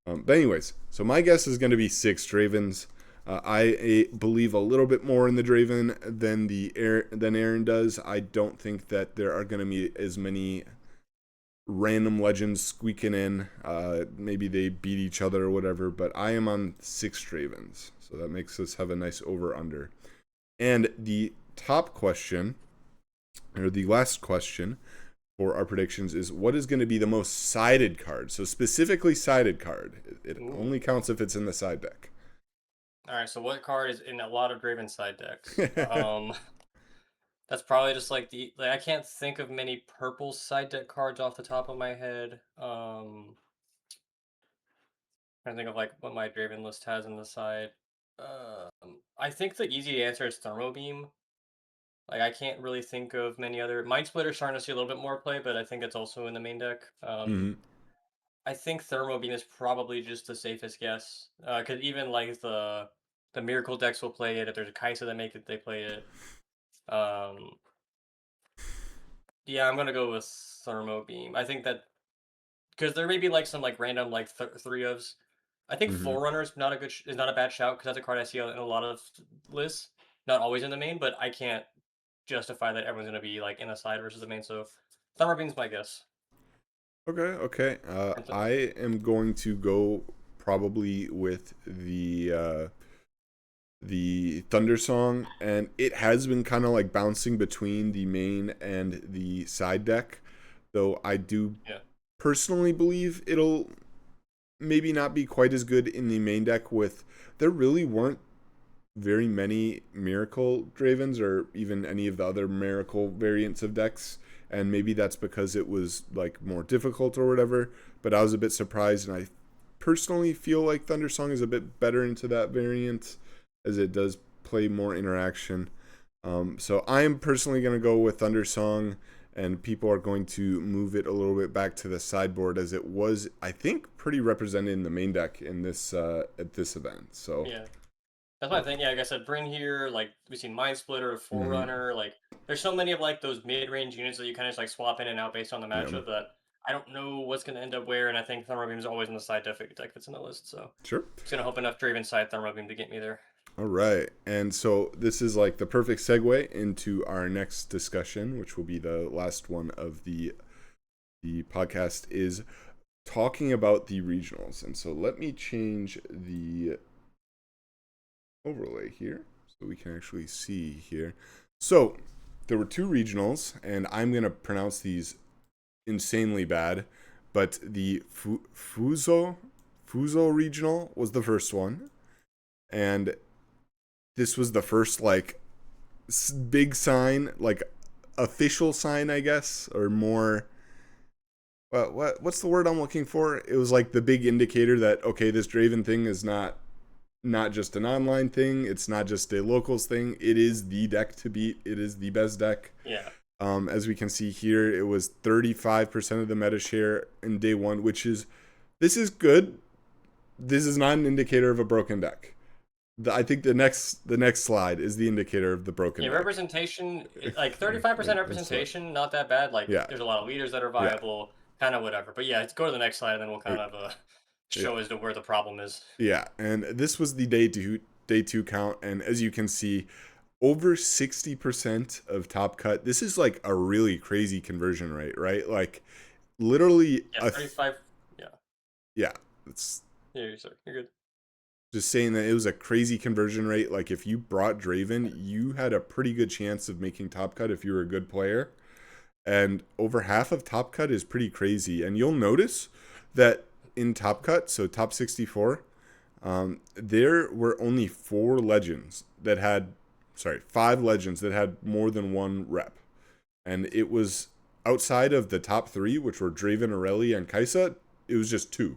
but anyways, so my guess is going to be 6 Dravens. I believe a little bit more in the Draven than Aaron does. I don't think that there are going to be as many random legends squeaking in. Maybe they beat each other or whatever, but I am on 6 Dravens. So that makes us have a nice over-under. And the top question, or the last question for our predictions, is what is going to be the most sided card? So specifically sided card. It only counts if it's in the side deck. All right, so what card is in a lot of Draven side decks? That's probably just like the like I can't think of many purple side deck cards off the top of my head. I think of like what my Draven list has in the side. I think the easy answer is Thermo Beam. Like I can't really think of many other. Mind Splitter's starting to see a little bit more play, but I think it's also in the main deck. Hmm. I think Thermo Beam is probably just the safest guess. Because even like the Miracle decks will play it. If there's a Kaisa that make it, they play it. Um, yeah, I'm gonna go with Thermo Beam. I think that because there may be like some like random like three ofs. I think Hmm. Forerunner is not a is not a bad shout because that's a card I see in a lot of lists. Not always in the main, but I can't justify that everyone's gonna be like in the side versus the main. So Thermo Beam's my guess. Okay, okay. I am going to go probably with the Thunder Song, and it has been kind of like bouncing between the main and the side deck, though I do Yeah. personally believe it'll maybe not be quite as good in the main deck. With there really weren't very many Miracle Dravens or even any of the other Miracle variants of decks, and maybe that's because it was like more difficult or whatever. But I was a bit surprised, and I personally feel like Thundersong is a bit better into that variant, as it does play more interaction. So I am personally going to go with Thundersong, and people are going to move it a little bit back to the sideboard, as it was, I think, pretty represented in the main deck in this at this event. So. Yeah. That's my thing. Yeah, like I said, bring here, like we've seen Mind Splitter, Mm-hmm. Forerunner, like there's so many of like those mid-range units that you kind of just like swap in and out based on the Yeah. matchup that I don't know what's gonna end up where, and I think Thermo Beam is always in the side deck that's in the list. So Sure. just gonna hope enough Draven side Thermo Beam to get me there. All right. And so this is like the perfect segue into our next discussion, which will be the last one of the podcast, is talking about the regionals. And so let me change the overlay here so we can actually see here. So there were two regionals, and I'm going to pronounce these insanely bad, but the Fuso regional was the first one. And this was the first like big sign, like official sign, I guess, or more. What's the word I'm looking for? It was like the big indicator that okay, this Draven thing is not just an online thing. It's not just a locals thing. It is the deck to beat. It is the best deck. Yeah. As we can see here, it was 35% of the meta share in day one, which is this is good. This is not an indicator of a broken deck. I think the next slide is the indicator of the broken Yeah, deck. representation, like 35% representation, not that bad. Like, Yeah, there's a lot of leaders that are yeah, viable, kind of whatever. But yeah, let's go to the next slide, and then we'll uh, kind of yeah, show as to where the problem is. yeah. And this was the day two count, and as you can see, over 60% of top cut. This is like a really crazy conversion rate, right? Like literally Yeah, 35. Yeah. yeah. It's Yeah, you're good. just saying that it was a crazy conversion rate. Like if you brought Draven, you had a pretty good chance of making top cut if you were a good player. And over half of top cut is pretty crazy. And you'll notice that in top cut, so top 64, there were only five legends that had more than one rep. And it was outside of the top three, which were Draven, Aurelia, and Kaisa, it was just two,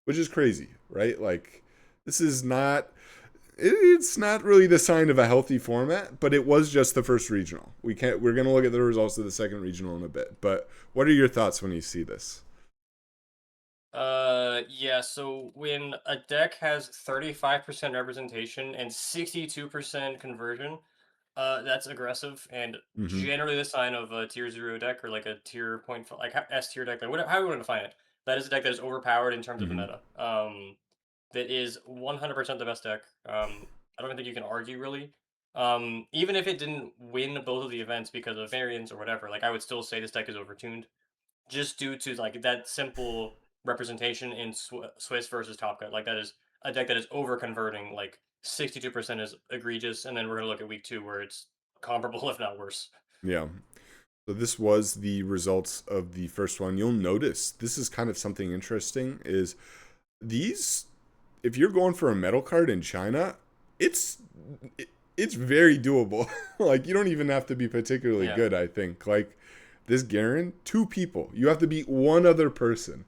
which is crazy, right? Like, this is not. It's not really the sign of a healthy format, but it was just the first regional. We're gonna look at the results of the second regional in a bit. But what are your thoughts when you see this? Yeah, so when a deck has 35% representation and 62% conversion, that's aggressive and Mm-hmm. generally the sign of a tier 0 deck or like a tier point, like S tier deck, like whatever, how you want to define it. That is a deck that is overpowered in terms of the Mm-hmm. meta. That is 100% the best deck. I don't think you can argue really. Even if it didn't win both of the events because of variance or whatever, like I would still say this deck is overtuned just due to like that simple representation in Swiss versus Top Cut. Like that is a deck that is over converting. Like 62% is egregious, and then we're gonna look at week two where it's comparable, if not worse. Yeah. So this was the results of the first one. You'll notice this is kind of something interesting. Is these if you're going for a metal card in China, it's it's very doable. Like you don't even have to be particularly Yeah. good. I think like this Garen, two people. You have to beat one other person.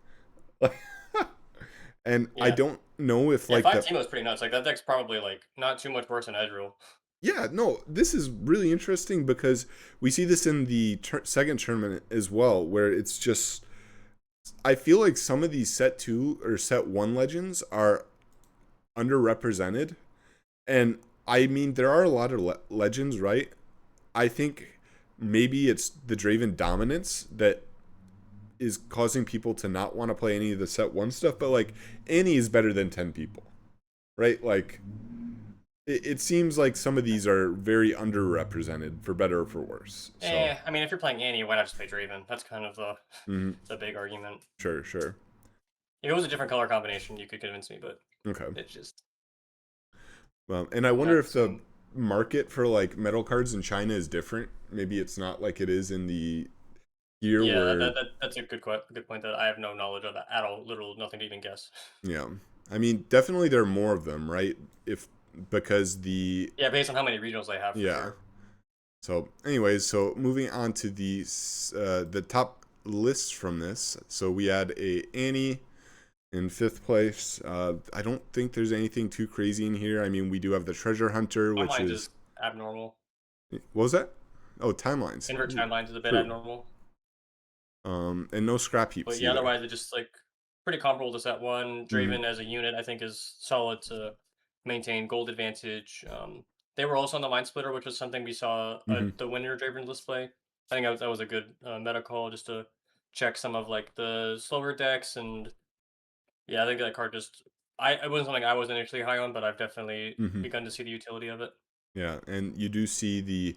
And I Yeah. don't know if Yeah, like five the Teemo is pretty nuts. Like that deck's probably like not too much worse than Ezreal. yeah, no, this is really interesting because we see this in the second tournament as well, where it's just I feel like some of these set two or set one legends are underrepresented, and I mean there are a lot of legends, right? I think maybe it's the Draven dominance that is causing people to not want to play any of the set one stuff, but like Annie is better than 10 people, right? Like it seems like some of these are very underrepresented for better or for worse. So, I mean, if you're playing Annie, why not just play Draven? That's kind of mhm, the big argument. sure, sure. If it was a different color combination, you could convince me, but Okay. it's just And I wonder not if the so. market for like metal cards in China is different. Maybe it's not like it is in the year Yeah, where, that's a good point that I have no knowledge of that at all. Literal nothing to even guess. yeah. I mean, definitely there are more of them, right? If because the Yeah, based on how many regionals they have, for yeah. sure. So, anyways, so moving on to the top lists from this. So we had a Annie in fifth place. I don't think there's anything too crazy in here. I mean, we do have the Treasure Hunter, which Timelines is is abnormal. what was that? Oh, timelines. Invert Ooh, timelines is a bit true. abnormal. And no scrap But heaps yeah, either. otherwise it's just like pretty comparable to set one. Mm-hmm. Draven as a unit, I think, is solid to maintain gold advantage. They were also on the Mind Splitter, which was something we saw Mm-hmm. the winner Draven display. I think that was a good meta call just to check some of like the slower decks and yeah, I think that card just it wasn't something I was initially high on, but I've definitely Mm-hmm. begun to see the utility of it. Yeah, and you do see the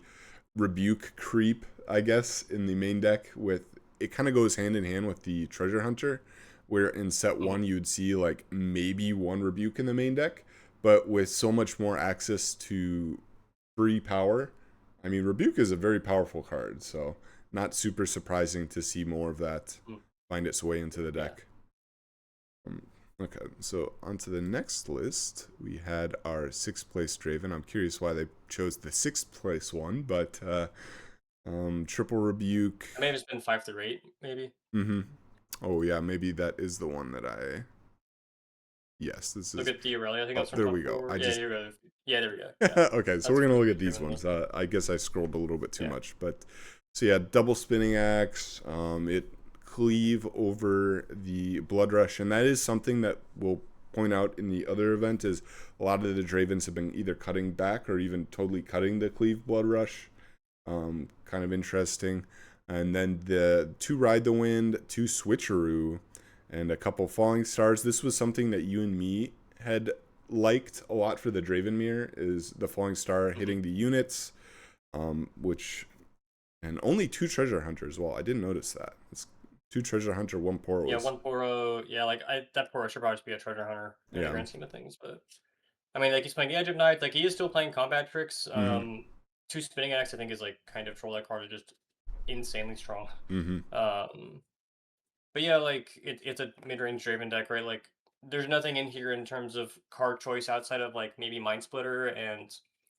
rebuke creep, I guess, in the main deck with it kind of goes hand in hand with the treasure hunter, where in set one Mhm. you'd see like maybe one rebuke in the main deck, but with so much more access to free power. I mean, rebuke is a very powerful card, so not super surprising to see more of that Mm. find its way into the Yeah. deck. Um, okay, so on to the next list, we had our sixth place Draven. I'm curious why they chose the sixth place one, but triple rebuke. Maybe it's been 5 through 8, maybe. Mm-hmm. Oh yeah, maybe that is the one that I. Yes, this Look is. at Theorelli. I think Oh, that's from there top we go. four. I Yeah, just. you're good. Yeah, there we go. Yeah, Okay, so that's we're a gonna pretty look good at these Draven ones. list. I guess I scrolled a little bit too Yeah. much, but so yeah, double spinning axe. It cleave over the blood rush, and that is something that we'll point out in the other event. Is a lot of the Dravens have been either cutting back or even totally cutting the cleave blood rush. Kind of interesting. And then the two ride the wind, two switcheroo, and a couple falling stars. This was something that you and me had liked a lot for the Draven mirror is the falling star Mhm. hitting the units, which and only two treasure hunters. Well, I didn't notice that. It's two treasure hunter, one Yeah, poros. one Poro. Yeah, like that Poro should probably just be a treasure hunter in the Yeah. grand scheme of things. But I mean, like he's playing Edge of Night. Like he is still playing combat tricks. Mm-hmm. Two spinning axe I think is like kind of troll that card is just insanely strong. Mm-hmm. Um, but yeah, like it's a mid range Draven deck, right? Like there's nothing in here in terms of card choice outside of like maybe Mind Splitter and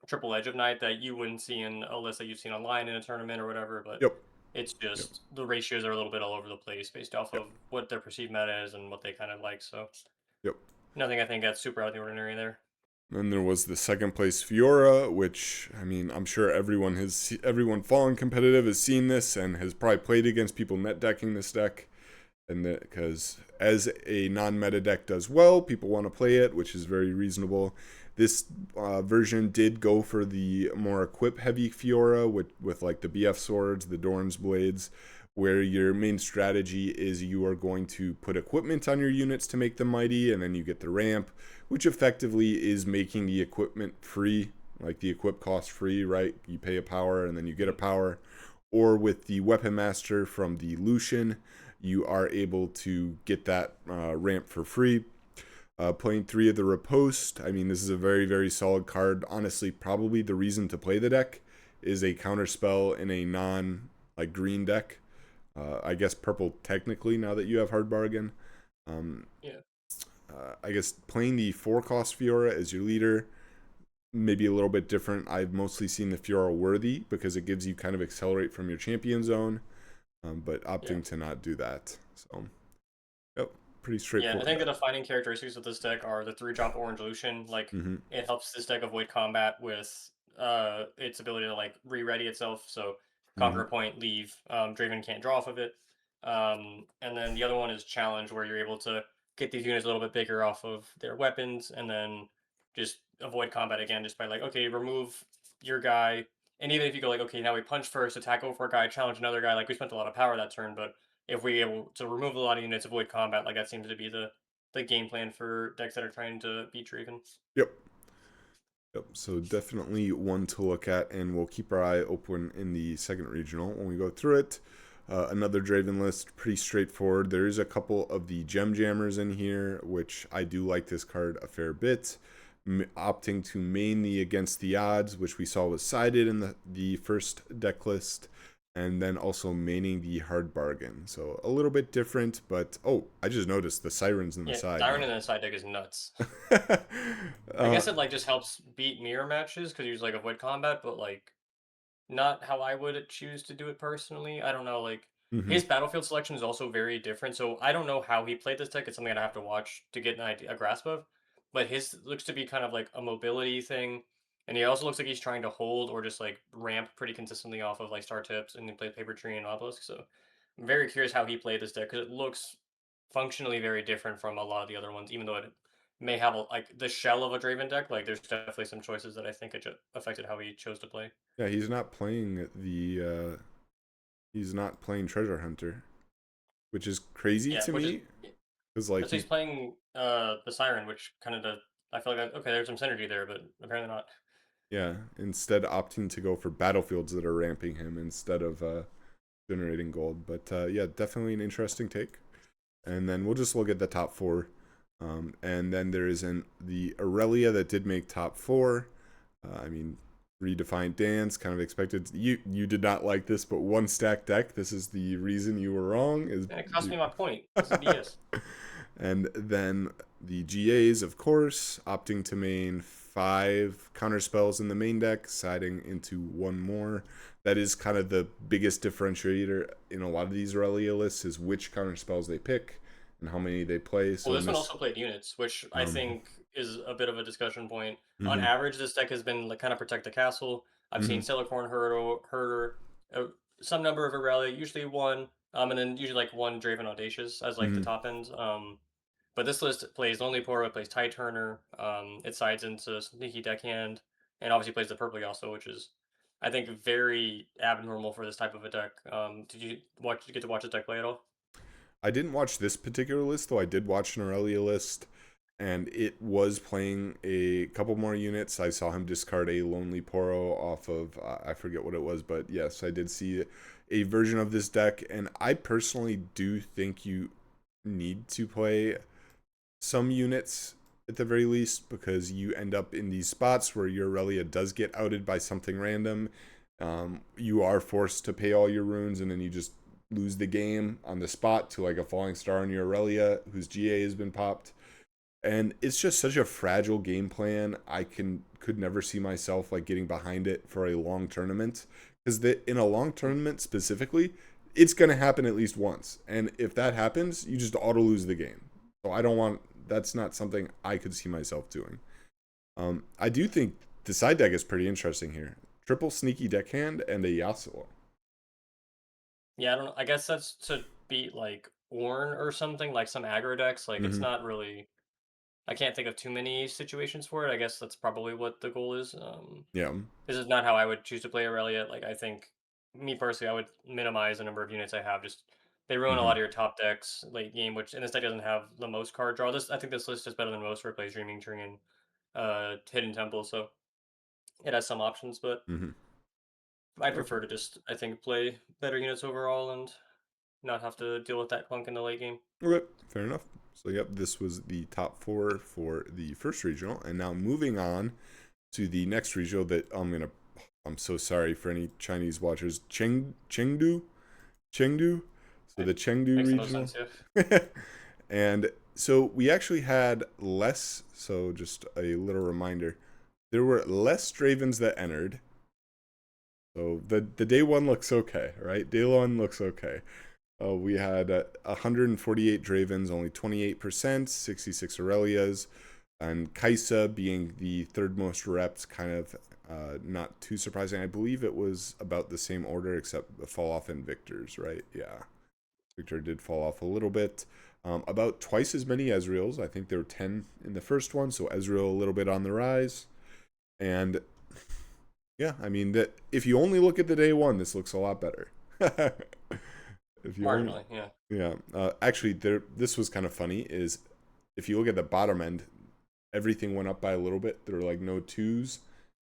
Triple Edge of Night that you wouldn't see in a list that you've seen online in a tournament or whatever. But Yep. it's Yep. just the ratios are a little bit all over the place based off Yep. of what their perceived meta is and what they kind of like. So Yep. nothing I think that's super out of the ordinary there. Then there was the second place Fiora, which I mean, I'm sure everyone following competitive has seen this and has probably played against people net decking this deck, and because as a non-meta deck does well, people want to play it, which is very reasonable. This version did go for the more equip-heavy Fiora with like the BF swords, the Dorn's blades, where your main strategy is you are going to put equipment on your units to make them mighty, and then you get the ramp, which effectively is making the equipment free, like the equip cost free, right? You pay a power and then you get a power. Or with the Weapon Master from the Lucian, you are able to get that ramp for free. Playing three of the Riposte, I mean, this is a very, very solid card. Honestly, probably the reason to play the deck is a counter spell in a non like green deck. I guess purple technically now that you have hard bargain. Um, Yeah. I guess playing the 4 cost Fiora as your leader. maybe a little bit different. I've mostly seen the Fiora worthy because it gives you kind of accelerate from your champion zone, but Yeah. opting to not do that. So, yep, pretty Yeah, I straightforward think the deck. defining characteristics of this deck are the 3-drop Orange Lucian. Like, Mm-hmm. it helps this deck avoid combat with its ability to like re-ready itself. So Mm-hmm. conquer a point, leave. Draven can't draw off of it. And then the other one is Challenge, where you're able to get these units a little bit bigger off of their weapons, and then just avoid combat again, just by like, okay, remove your guy. And even if you go like, okay, now we punch first, attack over a guy, challenge another guy, like we spent a lot of power that turn, but if we able to remove a lot of units, avoid combat, like that seems to be the game plan for decks that are trying to beat Draven. Yep. Yep. So definitely one to look at, and we'll keep our eye open in the second regional when we go through it. Another Draven list, pretty straightforward. There is a couple of the Gem Jammers in here, which I do like this card a fair bit. Opting to main the Against the Odds, which we saw was sided in the first deck list, and then also maining the Hard Bargain. So a little bit different, but oh, I just noticed the Sirens in the Yeah, side Siren now. in the side deck is nuts. I uh, guess it like just helps beat mirror matches because you just like avoid combat, but like not how I would choose to do it personally. I don't know, like mhm. his battlefield selection is also very different. So I don't know how he played this deck. It's something I'd have to watch to get an idea, a grasp of. But his looks to be kind of like a mobility thing, and he also looks like he's trying to hold or just like ramp pretty consistently off of like star tips, and he plays paper tree and obelisk. So I'm very curious how he played this deck because it looks functionally very different from a lot of the other ones, even though it may have a, like the shell of a Draven deck. Like there's definitely some choices that I think it affected how he chose to play. Yeah, he's not playing he's not playing Treasure Hunter, which is crazy Yeah, to which is me because like that's why he's playing the Siren, which kind of I feel like okay, there's some synergy there, but apparently not. yeah, instead opting to go for battlefields that are ramping him instead of generating gold. But yeah, definitely an interesting take. And then we'll just look at the top four. And then there is the Aurelia that did make top four. I mean, redefined dance, kind of expected. You did not like this, but one stack deck. This is the reason you were wrong. Is And it cost me my point. This is BS. and then the GAs, of course, opting to main 5 counter spells in the main deck, siding into one more. That is kind of the biggest differentiator in a lot of these Aurelia lists is which counter spells they pick and how many they play. Well, So in this one this, also played units, which I um, think is a bit of a discussion point. On mhm, average, this deck has been like kind of protect the castle. I've seen mhm, Silicorn Herder, some number of Aurelia, usually one, and then usually like one Draven Audacious as like the mhm. top ends. But this list plays Lonely Poro, it plays Tide Turner, it sides into Sneaky Deckhand, and obviously plays the Purple also, which is, I think, very abnormal for this type of a deck. Did you get to watch this deck play at all? I didn't watch this particular list though. I did watch an Aurelia list, and it was playing a couple more units. I saw him discard a Lonely Poro off of I forget what it was, but yes, I did see a version of this deck, and I personally do think you need to play some units at the very least because you end up in these spots where your Aurelia does get outed by something random. You are forced to pay all your runes, and then you just lose the game on the spot to like a falling star on your Aurelia whose GA has been popped. And it's just such a fragile game plan. I could never see myself like getting behind it for a long tournament because in a long tournament specifically, it's going to happen at least once. And if that happens, you just auto lose the game. So I don't want that's not something I could see myself doing. I do think the side deck is pretty interesting here. Triple sneaky deckhand and a Yasuo. Yeah, I don't know. I guess that's to beat like Ornn or something, like some aggro decks. Like it's Mm-hmm. not really. I can't think of too many situations for it. I guess that's probably what the goal is. Yeah. This is not how I would choose to play Aurelia. Like I think, me personally, I would minimize the number of units I have. Just they ruin a Mm-hmm. lot of your top decks late game, which and this deck doesn't have the most card draw. This I think this list is better than most where it plays Dreaming Tree and Hidden Temple, so it has some options, but Mm-hmm. I'd Okay. prefer to just I think play better units overall and not have to deal with that clunk in the late game. Okay. Fair enough. So yep, this was the top four for the first regional, and now moving on to the next regional that I'm so sorry for any Chinese watchers. Chengdu. So It the Chengdu makes the most regional. sense, yeah. And so we actually had less, so just a little reminder. there were less Dravens that entered. So the day one looks okay, right? Day one looks okay. We had 148 Dravens, only 28%, 66 Aurelias, and Kaisa being the third most reps, kind of not too surprising. I believe it was about the same order except the fall off in Victor's, right? Yeah, Victor did fall off a little bit. About twice as many Ezreals. I think there were 10 in the first one, so Ezreal a little bit on the rise. And yeah, I mean that if you only look at the day one, this looks a lot better. If you only, Marginally, yeah. yeah, actually, this was kind of funny. Is if you look at the bottom end, everything went up by a little bit. There were like no twos,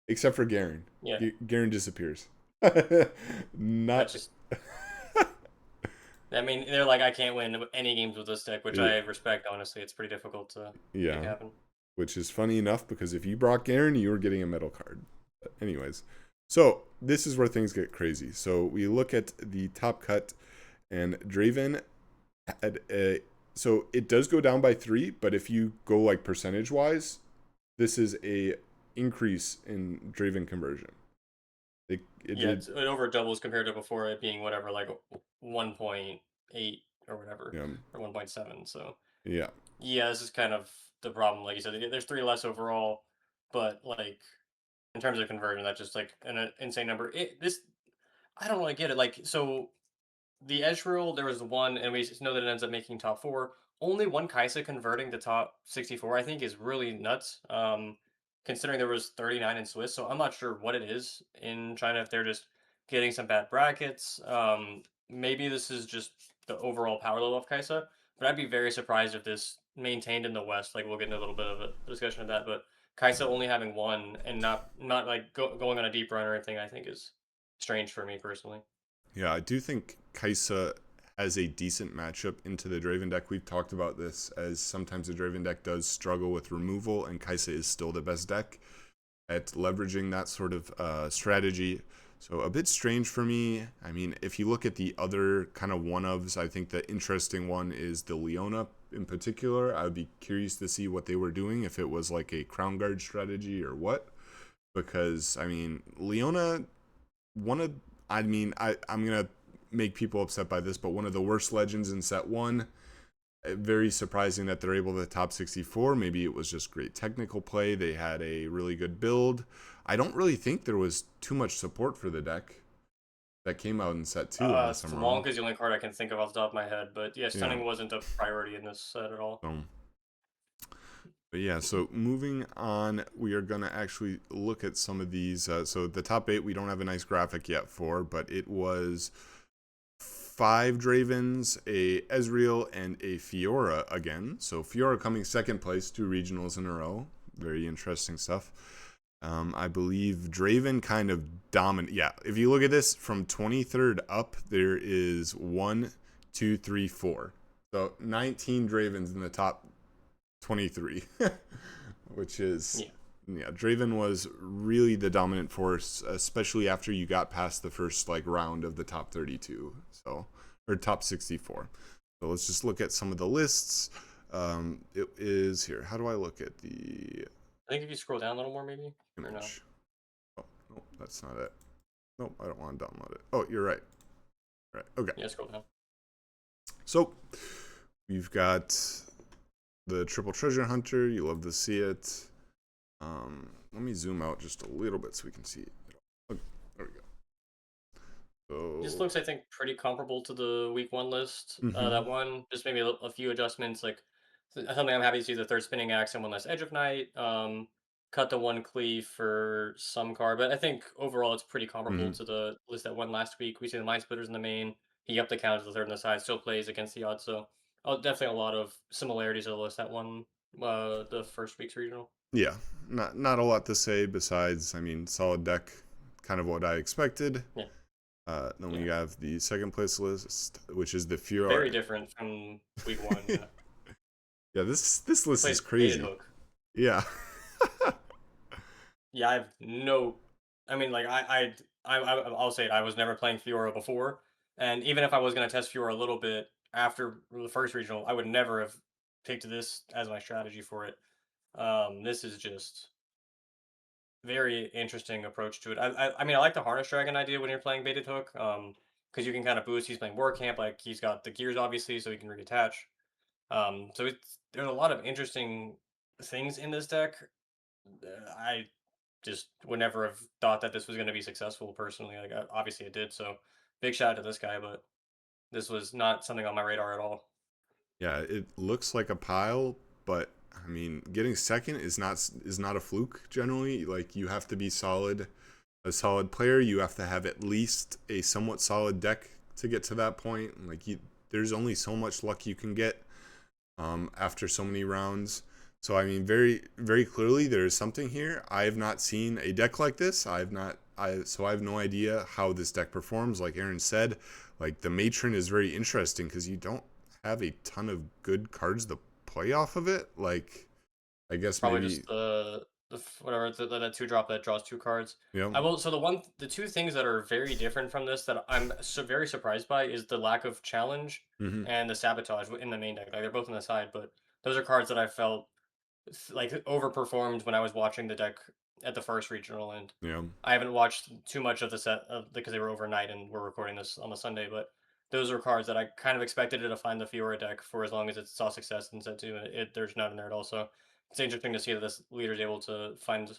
except for Garen. Yeah. Garen disappears. That's Not. just. I mean, they're like, I can't win any games with this deck, which I respect. Honestly, it's pretty difficult to make Yeah, happen. which is funny enough because if you brought Garen, you were getting a metal card. But anyways, so this is where things get crazy. So we look at the top cut, and Draven had a. So it does go down by 3, but if you go like percentage wise, this is a increase in Draven conversion. It Yeah, did, it over doubles compared to before it being whatever, like 1.8 or whatever, yeah, or 1.7. So yeah, yeah, this is kind of the problem. Like you said, there's three less overall, but like in terms of conversion, that's just like an insane number. This I don't really get it. Like so, the edge rule, there was one, and we just know that it ends up making top four. Only one Kaisa converting to top 64, I think, is really nuts. Considering there was 39 in Swiss, so I'm not sure what it is in China if they're just getting some bad brackets. Maybe this is just the overall power level of Kaisa, but I'd be very surprised if this maintained in the West. Like we'll get into a little bit of a discussion of that, but Kaisa only having one and not like going on a deep run or anything, I think is strange for me personally. yeah. I do think Kaisa has a decent matchup into the Draven deck. We've talked about this as sometimes the Draven deck does struggle with removal, and Kaisa is still the best deck at leveraging that sort of strategy. So a bit strange for me. I mean, if you look at the other kind of one-ofs, I think the interesting one is the Leona in particular. I would be curious to see what they were doing, if it was like a crown guard strategy or what. Because, I mean, Leona, one of, I mean, I'm going to make people upset by this, but one of the worst legends in set one. Very surprising that they're able to top 64. Maybe it was just great technical play. They had a really good build. I don't really think there was too much support for the deck that came out in set two, unless I'm wrong. Swamp is the only card I can think of off the top of my head, but yeah, Yeah. stunning wasn't a priority in this set at all. But yeah, so moving on, we are going to actually look at some of these. So the top 8, we don't have a nice graphic yet for, but it was 5 Dravens, a Ezreal, and a Fiora again. So Fiora coming second place, 2 regionals in a row. Very interesting stuff. I believe Draven kind of dominant. Yeah, if you look at this from 23rd up, there is 1, 2, 3, 4. So 19 Dravens in the top 23, which is Yeah. yeah. Draven was really the dominant force, especially after you got past the first like round of the top 32, so or top 64. So let's just look at some of the lists. It is here. How do I look at the I think if you scroll down a little more, maybe or no. image? Oh no, that's not it. Nope, I don't want to download it. Oh, you're right. Right. Okay. Yeah, scroll down. So we've got the triple treasure hunter. You love to see it. Let me zoom out just a little bit so we can see it. Okay, there we go. This So looks, I think, pretty comparable to the week one list. That one, just maybe a few adjustments. Like something I'm happy to see: the third spinning axe and one less edge of night. Cut the one cleave for some card, but I think overall it's pretty comparable to the list that won last week. We see the mind splitters in the main. He upped the count to the third on the side, still plays against the odds. So definitely a lot of similarities to the list that won the first week's regional. yeah, not a lot to say besides, I mean, solid deck, kind of what I expected. Yeah, Then we yeah. have the second place list, which is the Furor. Very different from week one. Yeah, Yeah, this list is plays baited crazy. hook. Yeah, Yeah, I have no. I mean, like I'll say it. I was never playing Fiora before, and even if I was gonna test Fiora a little bit after the first regional, I would never have picked this as my strategy for it. This is just very interesting approach to it. I mean, I like the Harness Dragon idea when you're playing Baited Hook, because you can kind of boost. He's playing War Camp, like he's got the gears obviously, so he can reattach. So there's a lot of interesting things in this deck. I just would never have thought that this was going to be successful personally. Like obviously it did. So big shout out to this guy, but this was not something on my radar at all. Yeah, it looks like a pile, but I mean, getting second is not a fluke generally. Like you have to be solid, a solid player. You have to have at least a somewhat solid deck to get to that point. Like there's only so much luck you can get after so many rounds. So I mean, very clearly there is something here. I have not seen a deck like this. So I have no idea how this deck performs. Like Aaron said, like the matron is very interesting because you don't have a ton of good cards to play off of it. Like I guess Probably maybe just whatever that two drop that draws two cards. you know. I will. So the two things that are very different from this that I'm very surprised by is the lack of challenge Hmm. and the sabotage in the main deck. Like they're both on the side, but those are cards that I felt like overperformed when I was watching the deck at the first regional, and You know. I haven't watched too much of the set because they were overnight and we're recording this on the Sunday. But those are cards that I kind of expected it to find the Fiora deck for as long as it saw success in set two, and there's none in there at all. So it's interesting to see that this leader is able to find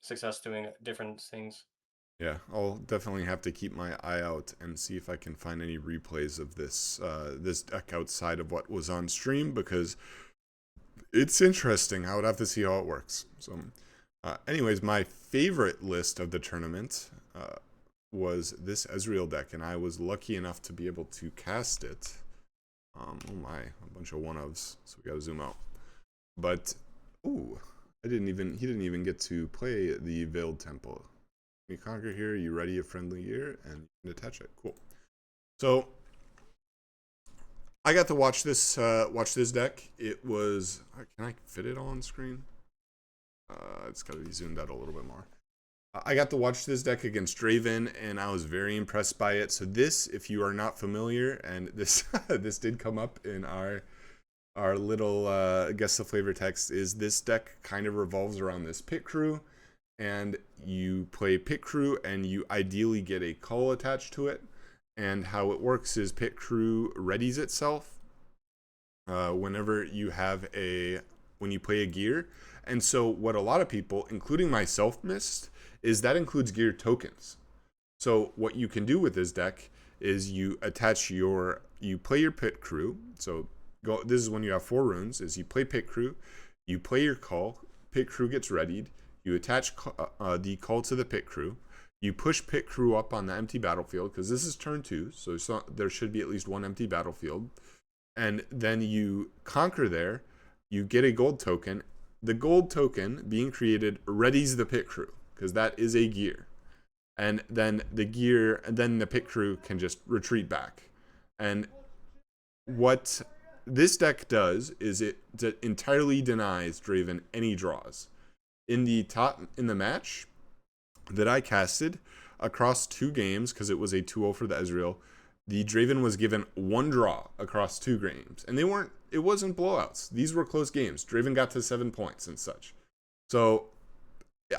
success doing different things. Yeah, I'll definitely have to keep my eye out and see if I can find any replays of this deck outside of what was on stream because it's interesting. I would have to see how it works. So, anyways, my favorite list of the tournament was this Ezreal deck, and I was lucky enough to be able to cast it. Oh my, a bunch of one-ofs, so we gotta zoom out. But, ooh, he didn't even get to play the Veiled Temple. You conquer here, you ready a friendly gear, and you can attach it. Cool. So, I got to watch this deck. It was, can I fit it all on screen? It's got to be zoomed out a little bit more. I got to watch this deck against Draven, and I was very impressed by it. So this, if you are not familiar, and this this did come up in our little guess the flavor text, is this deck kind of revolves around this pit crew, and you play pit crew, and you ideally get a call attached to it. And how it works is pit crew readies itself whenever you have when you play a gear. And so what a lot of people, including myself, missed is that includes gear tokens. So what you can do with this deck is you play your pit crew. So this is when you have 4 runes, is you play pit crew, you play your call, pit crew gets readied, you attach the call to the pit crew, you push pit crew up on the empty battlefield, because this is turn 2, so there should be at least 1 empty battlefield. And then you conquer there, you get a gold token. The gold token being created readies the pit crew, because that is a gear. And then the pit crew can just retreat back. And what this deck does is it entirely denies Draven any draws. In the match that I casted across 2 games, because it was a 2-0 for the Ezreal, the Draven was given 1 draw across 2 games, and it wasn't blowouts. These were close games. Draven got to 7 points and such. So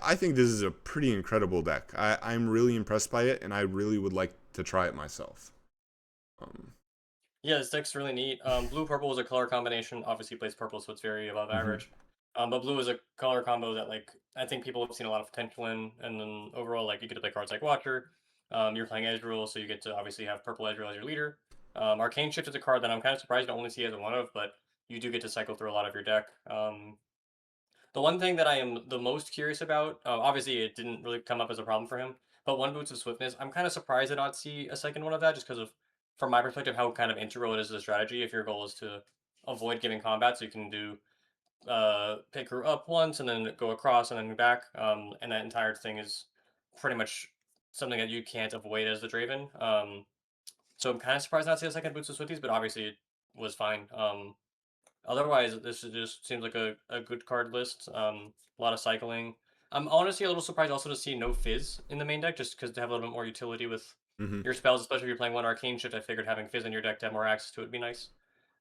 I think this is a pretty incredible deck. I'm really impressed by it, and I really would like to try it myself. Yeah, this deck's really neat. Blue purple is a color combination. Obviously, plays purple, so it's very above Mm-hmm. average. But blue is a color combo that like I think people have seen a lot of potential in, and then overall, like you get to play cards like Watcher. You're playing Ezreal, so you get to obviously have purple Ezreal as your leader. Arcane Shift is a card that I'm kind of surprised to only see as a one of, but you do get to cycle through a lot of your deck. The one thing that I am the most curious about, obviously it didn't really come up as a problem for him, but one Boots of Swiftness, I'm kind of surprised to not see a second one of that just because of, from my perspective, how kind of integral it is to the strategy. If your goal is to avoid giving combat, so you can do pick her up once and then go across and then back, and that entire thing is pretty much something that you can't avoid as the Draven. So I'm kind of surprised not to see a second Boots of Swifties, but obviously it was fine. Otherwise, just seems like a good card list. A lot of cycling. I'm honestly a little surprised also to see no Fizz in the main deck, just because to have a little bit more utility with Mm-hmm. your spells, especially if you're playing one Arcane Shift. I figured having Fizz in your deck to have more access to it would be nice.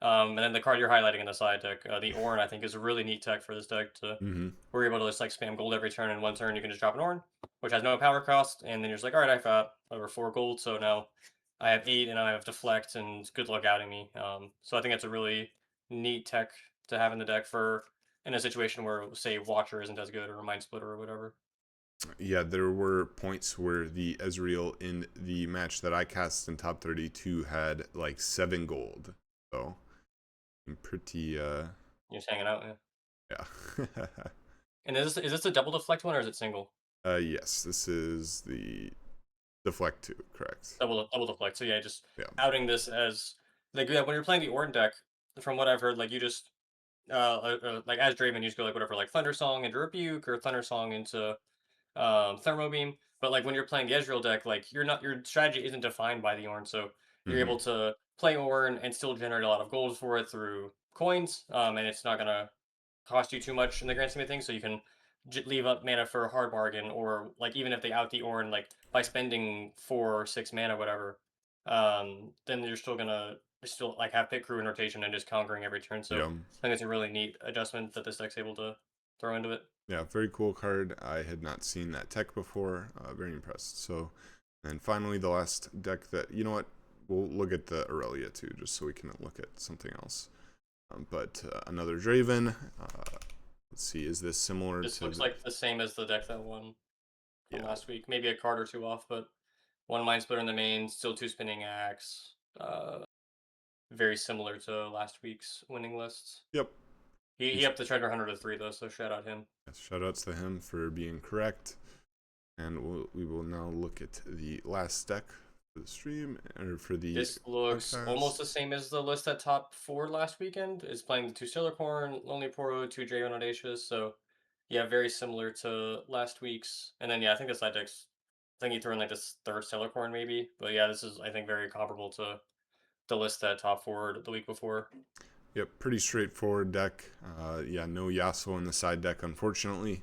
And then the card you're highlighting in the side deck, the Ornn, I think is a really neat tech for this deck to Mm-hmm. where you're able to just like spam gold every turn, and one turn you can just drop an Ornn, which has no power cost, and then you're just like, all right, I've got over 4 gold, so now I have 8, and now I have deflect, and good luck outing me. So I think that's a really neat tech to have in the deck for in a situation where say Watcher isn't as good or Mind Splitter or whatever. Yeah, there were points where the Ezreal in the match that I cast in top 32 had like 7 gold. So I'm pretty You're just hanging out, yeah. yeah. And is this a double deflect one or is it single? Yes, this is the deflect 2, correct. Double deflect. So yeah, just Yeah. outing this as like yeah, when you're playing the Ornn deck, from what I've heard, like you just like as Draven, you just go like whatever, like Thunder Song into Rebuke or Thunder Song into Thermo Beam. But like when you're playing the Ezreal deck, like your strategy isn't defined by the Ornn, so you're Mm-hmm. able to play Ornn and still generate a lot of gold for it through coins. And it's not gonna cost you too much in the grand scheme of things, so you can leave up mana for a hard bargain, or like even if they out the Ornn like by spending 4 or 6 mana, whatever, then you're still gonna still like have pit crew in rotation and just conquering every turn. So Yeah. I think it's a really neat adjustment that this deck's able to throw into it. Yeah, very cool card. I had not seen that tech before. Very impressed. So, and finally, the last deck that, you know what, we'll look at the Aurelia too, just so we can look at something else. But another Draven. Let's see, is this similar This to looks the. like the same as the deck that won from Yeah. last week. Maybe a card or two off, but one Mind Splitter in the main, still two Spinning Axe. Very similar to last week's winning lists. Yep. He upped the Treasure Hunter to 3 though, so shout out him. Shout outs to him for being correct. And we will now look at the last deck for the stream, or for the This looks podcast. almost the same as the list at top 4 last weekend. It's playing the 2 Stellarcorn, Lonely Poro, 2 Draven Audacious, so yeah, very similar to last week's. And then yeah, I think the side decks, I think he threw in like this third Stellarcorn maybe, but yeah, this is I think very comparable to the list at top 4 the week before. Yep, pretty straightforward deck. Yeah, no Yasuo in the side deck, unfortunately.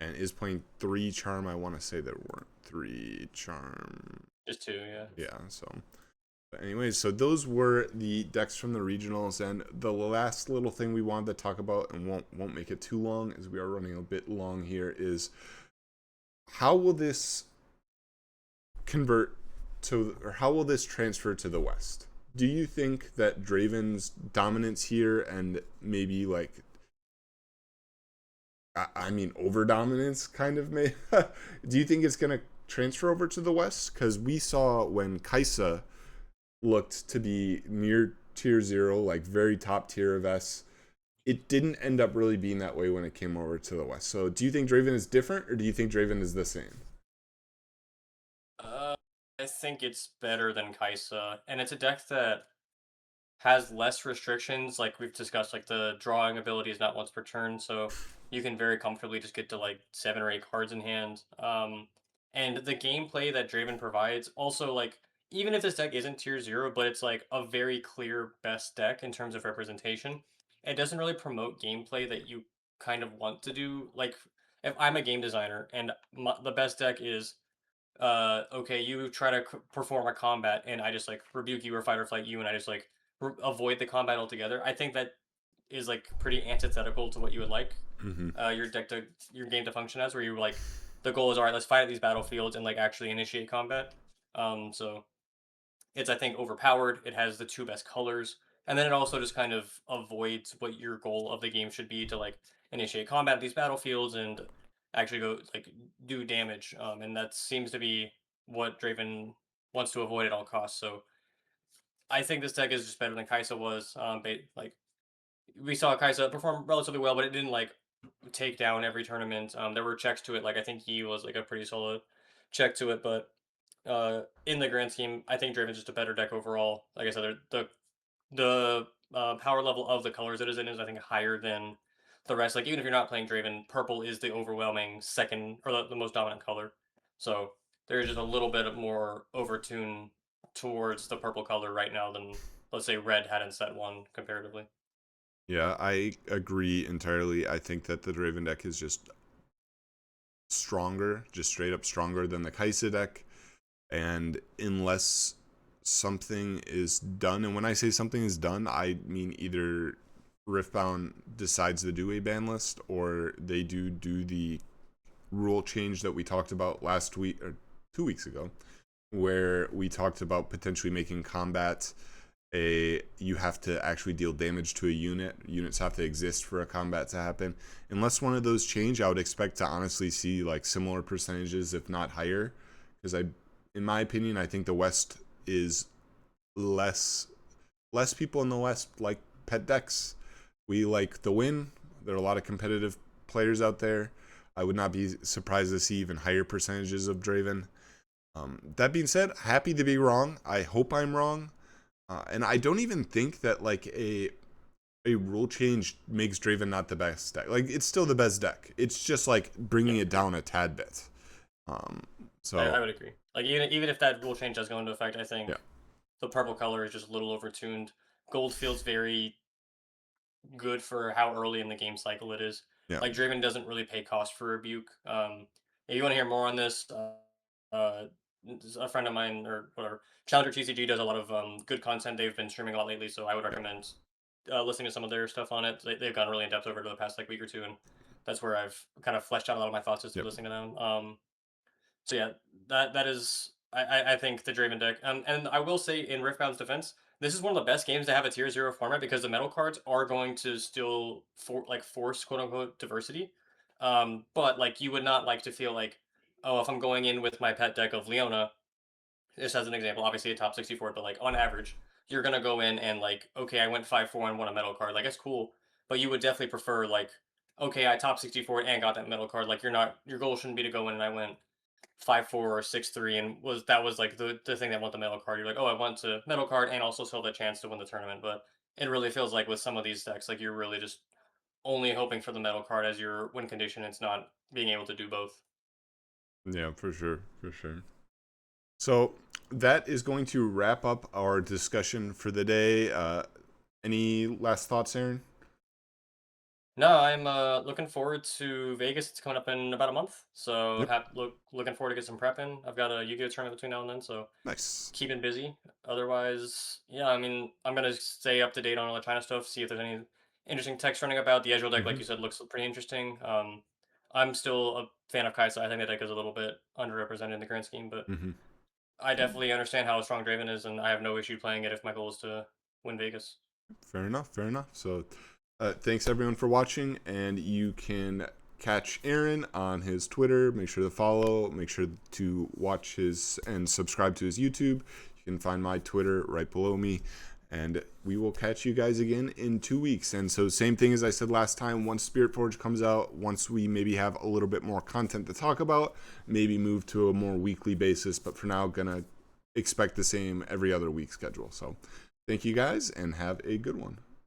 And is playing 3 Charm. I want to say there weren't 3 Charm. Just 2, yeah. Yeah, so. But anyways, so those were the decks from the regionals. And the last little thing we wanted to talk about, and won't make it too long, as we are running a bit long here, is how will this convert to, or how will this transfer to the West? Do you think that Draven's dominance here, and maybe like, I mean, over dominance kind of may, do you think it's going to transfer over to the West? Because we saw when Kaisa looked to be near tier 0, like very top tier of S, it didn't end up really being that way when it came over to the West. So do you think Draven is different, or do you think Draven is the same? Uh, I think it's better than Kaisa, and it's a deck that has less restrictions. Like we've discussed, like the drawing ability is not once per turn, so you can very comfortably just get to like 7 or 8 cards in hand. And the gameplay that Draven provides also like even if this deck isn't tier 0, but it's like a very clear best deck in terms of representation, it doesn't really promote gameplay that you kind of want to do. Like if I'm a game designer and the best deck is okay, you try to perform a combat and I just like rebuke you or fight or flight you and I just like avoid the combat altogether. I think that is like pretty antithetical to what you would like Mm-hmm. your game to function as, where you like the goal is all right, let's fight at these battlefields and like actually initiate combat. So it's I think overpowered. It has the 2 best colors, and then it also just kind of avoids what your goal of the game should be to like initiate combat at these battlefields and actually go like do damage. And that seems to be what Draven wants to avoid at all costs. So I think this deck is just better than Kaisa was. Like we saw Kaisa perform relatively well, but it didn't like take down every tournament. There were checks to it. Like I think he was like a pretty solid check to it, but in the grand scheme, I think Draven's just a better deck overall. Like I said, the power level of the colors it is in is I think higher than the rest. Like even if you're not playing Draven, purple is the overwhelming second or the most dominant color. So there's just a little bit of more overtune towards the purple color right now than let's say red had in set one comparatively. Yeah, I agree entirely. I think that the Draven deck is just stronger, just straight up stronger than the Kaisa deck. And unless something is done. And when I say something is done, I mean either Riftbound decides to do a ban list, or they do the rule change that we talked about last week or 2 weeks ago, where we talked about potentially making combat you have to actually deal damage to a unit. Units have to exist for a combat to happen. Unless one of those change, I would expect to honestly see like similar percentages, if not higher, because in my opinion, I think the West is less people in the West like pet decks. We like the win. There are a lot of competitive players out there. I would not be surprised to see even higher percentages of Draven. That being said, happy to be wrong. I hope I'm wrong. And I don't even think that like a rule change makes Draven not the best deck. Like, it's still the best deck. It's just like bringing it down a tad bit. So I would agree. Like even if that rule change does go into effect, I think the purple color is just a little overtuned. Gold feels very good for how early in the game cycle it is. yeah, Like Draven doesn't really pay cost for rebuke. If you want to hear more on this, uh, a friend of mine or whatever, Challenger TCG does a lot of good content. They've been streaming a lot lately, so I would recommend listening to some of their stuff on it. They've gone really in depth over the past like week or two, and that's where I've kind of fleshed out a lot of my thoughts just through listening to them. So yeah, that is I think the Draven deck. And I will say in Riftbound's defense, this is one of the best games to have a tier 0 format because the metal cards are going to still force quote unquote diversity. But like you would not like to feel like, oh, if I'm going in with my pet deck of Leona, just as an example, obviously a top 64, but like on average, you're gonna go in and like, okay, I went 5-4 and won a metal card. Like it's cool, but you would definitely prefer like, okay, I top 64 and got that metal card. Like your goal shouldn't be to go in and I went 5-4 or 6-3, and that was like the thing that won the metal card. You're like, oh, I want to metal card and also still have the chance to win the tournament. But it really feels like with some of these decks, like you're really just only hoping for the metal card as your win condition. It's not being able to do both. yeah, for sure, for sure. So that is going to wrap up our discussion for the day. Any last thoughts, Aaron? No, I'm looking forward to Vegas. It's coming up in about a month, so Yep. looking forward to get some prep in. I've got a Yu-Gi-Oh tournament between now and then, so Nice. keeping busy. Otherwise, yeah, I mean, I'm gonna stay up to date on all the China stuff, see if there's any interesting text running about. The Ezreal deck, like Mm-hmm. you said, looks pretty interesting. I'm still a fan of Kaisa. I think the deck is a little bit underrepresented in the grand scheme, but Mm-hmm. I definitely understand how strong Draven is, and I have no issue playing it if my goal is to win Vegas. Fair enough. Fair enough. So, thanks everyone for watching, and you can catch Aaron on his Twitter. Make sure to follow. Make sure to watch his and subscribe to his YouTube. You can find my Twitter right below me, and we will catch you guys again in 2 weeks. And so, same thing as I said last time. Once Spirit Forge comes out, once we maybe have a little bit more content to talk about, maybe move to a more weekly basis. But for now, gonna expect the same every other week schedule. So, thank you guys, and have a good one.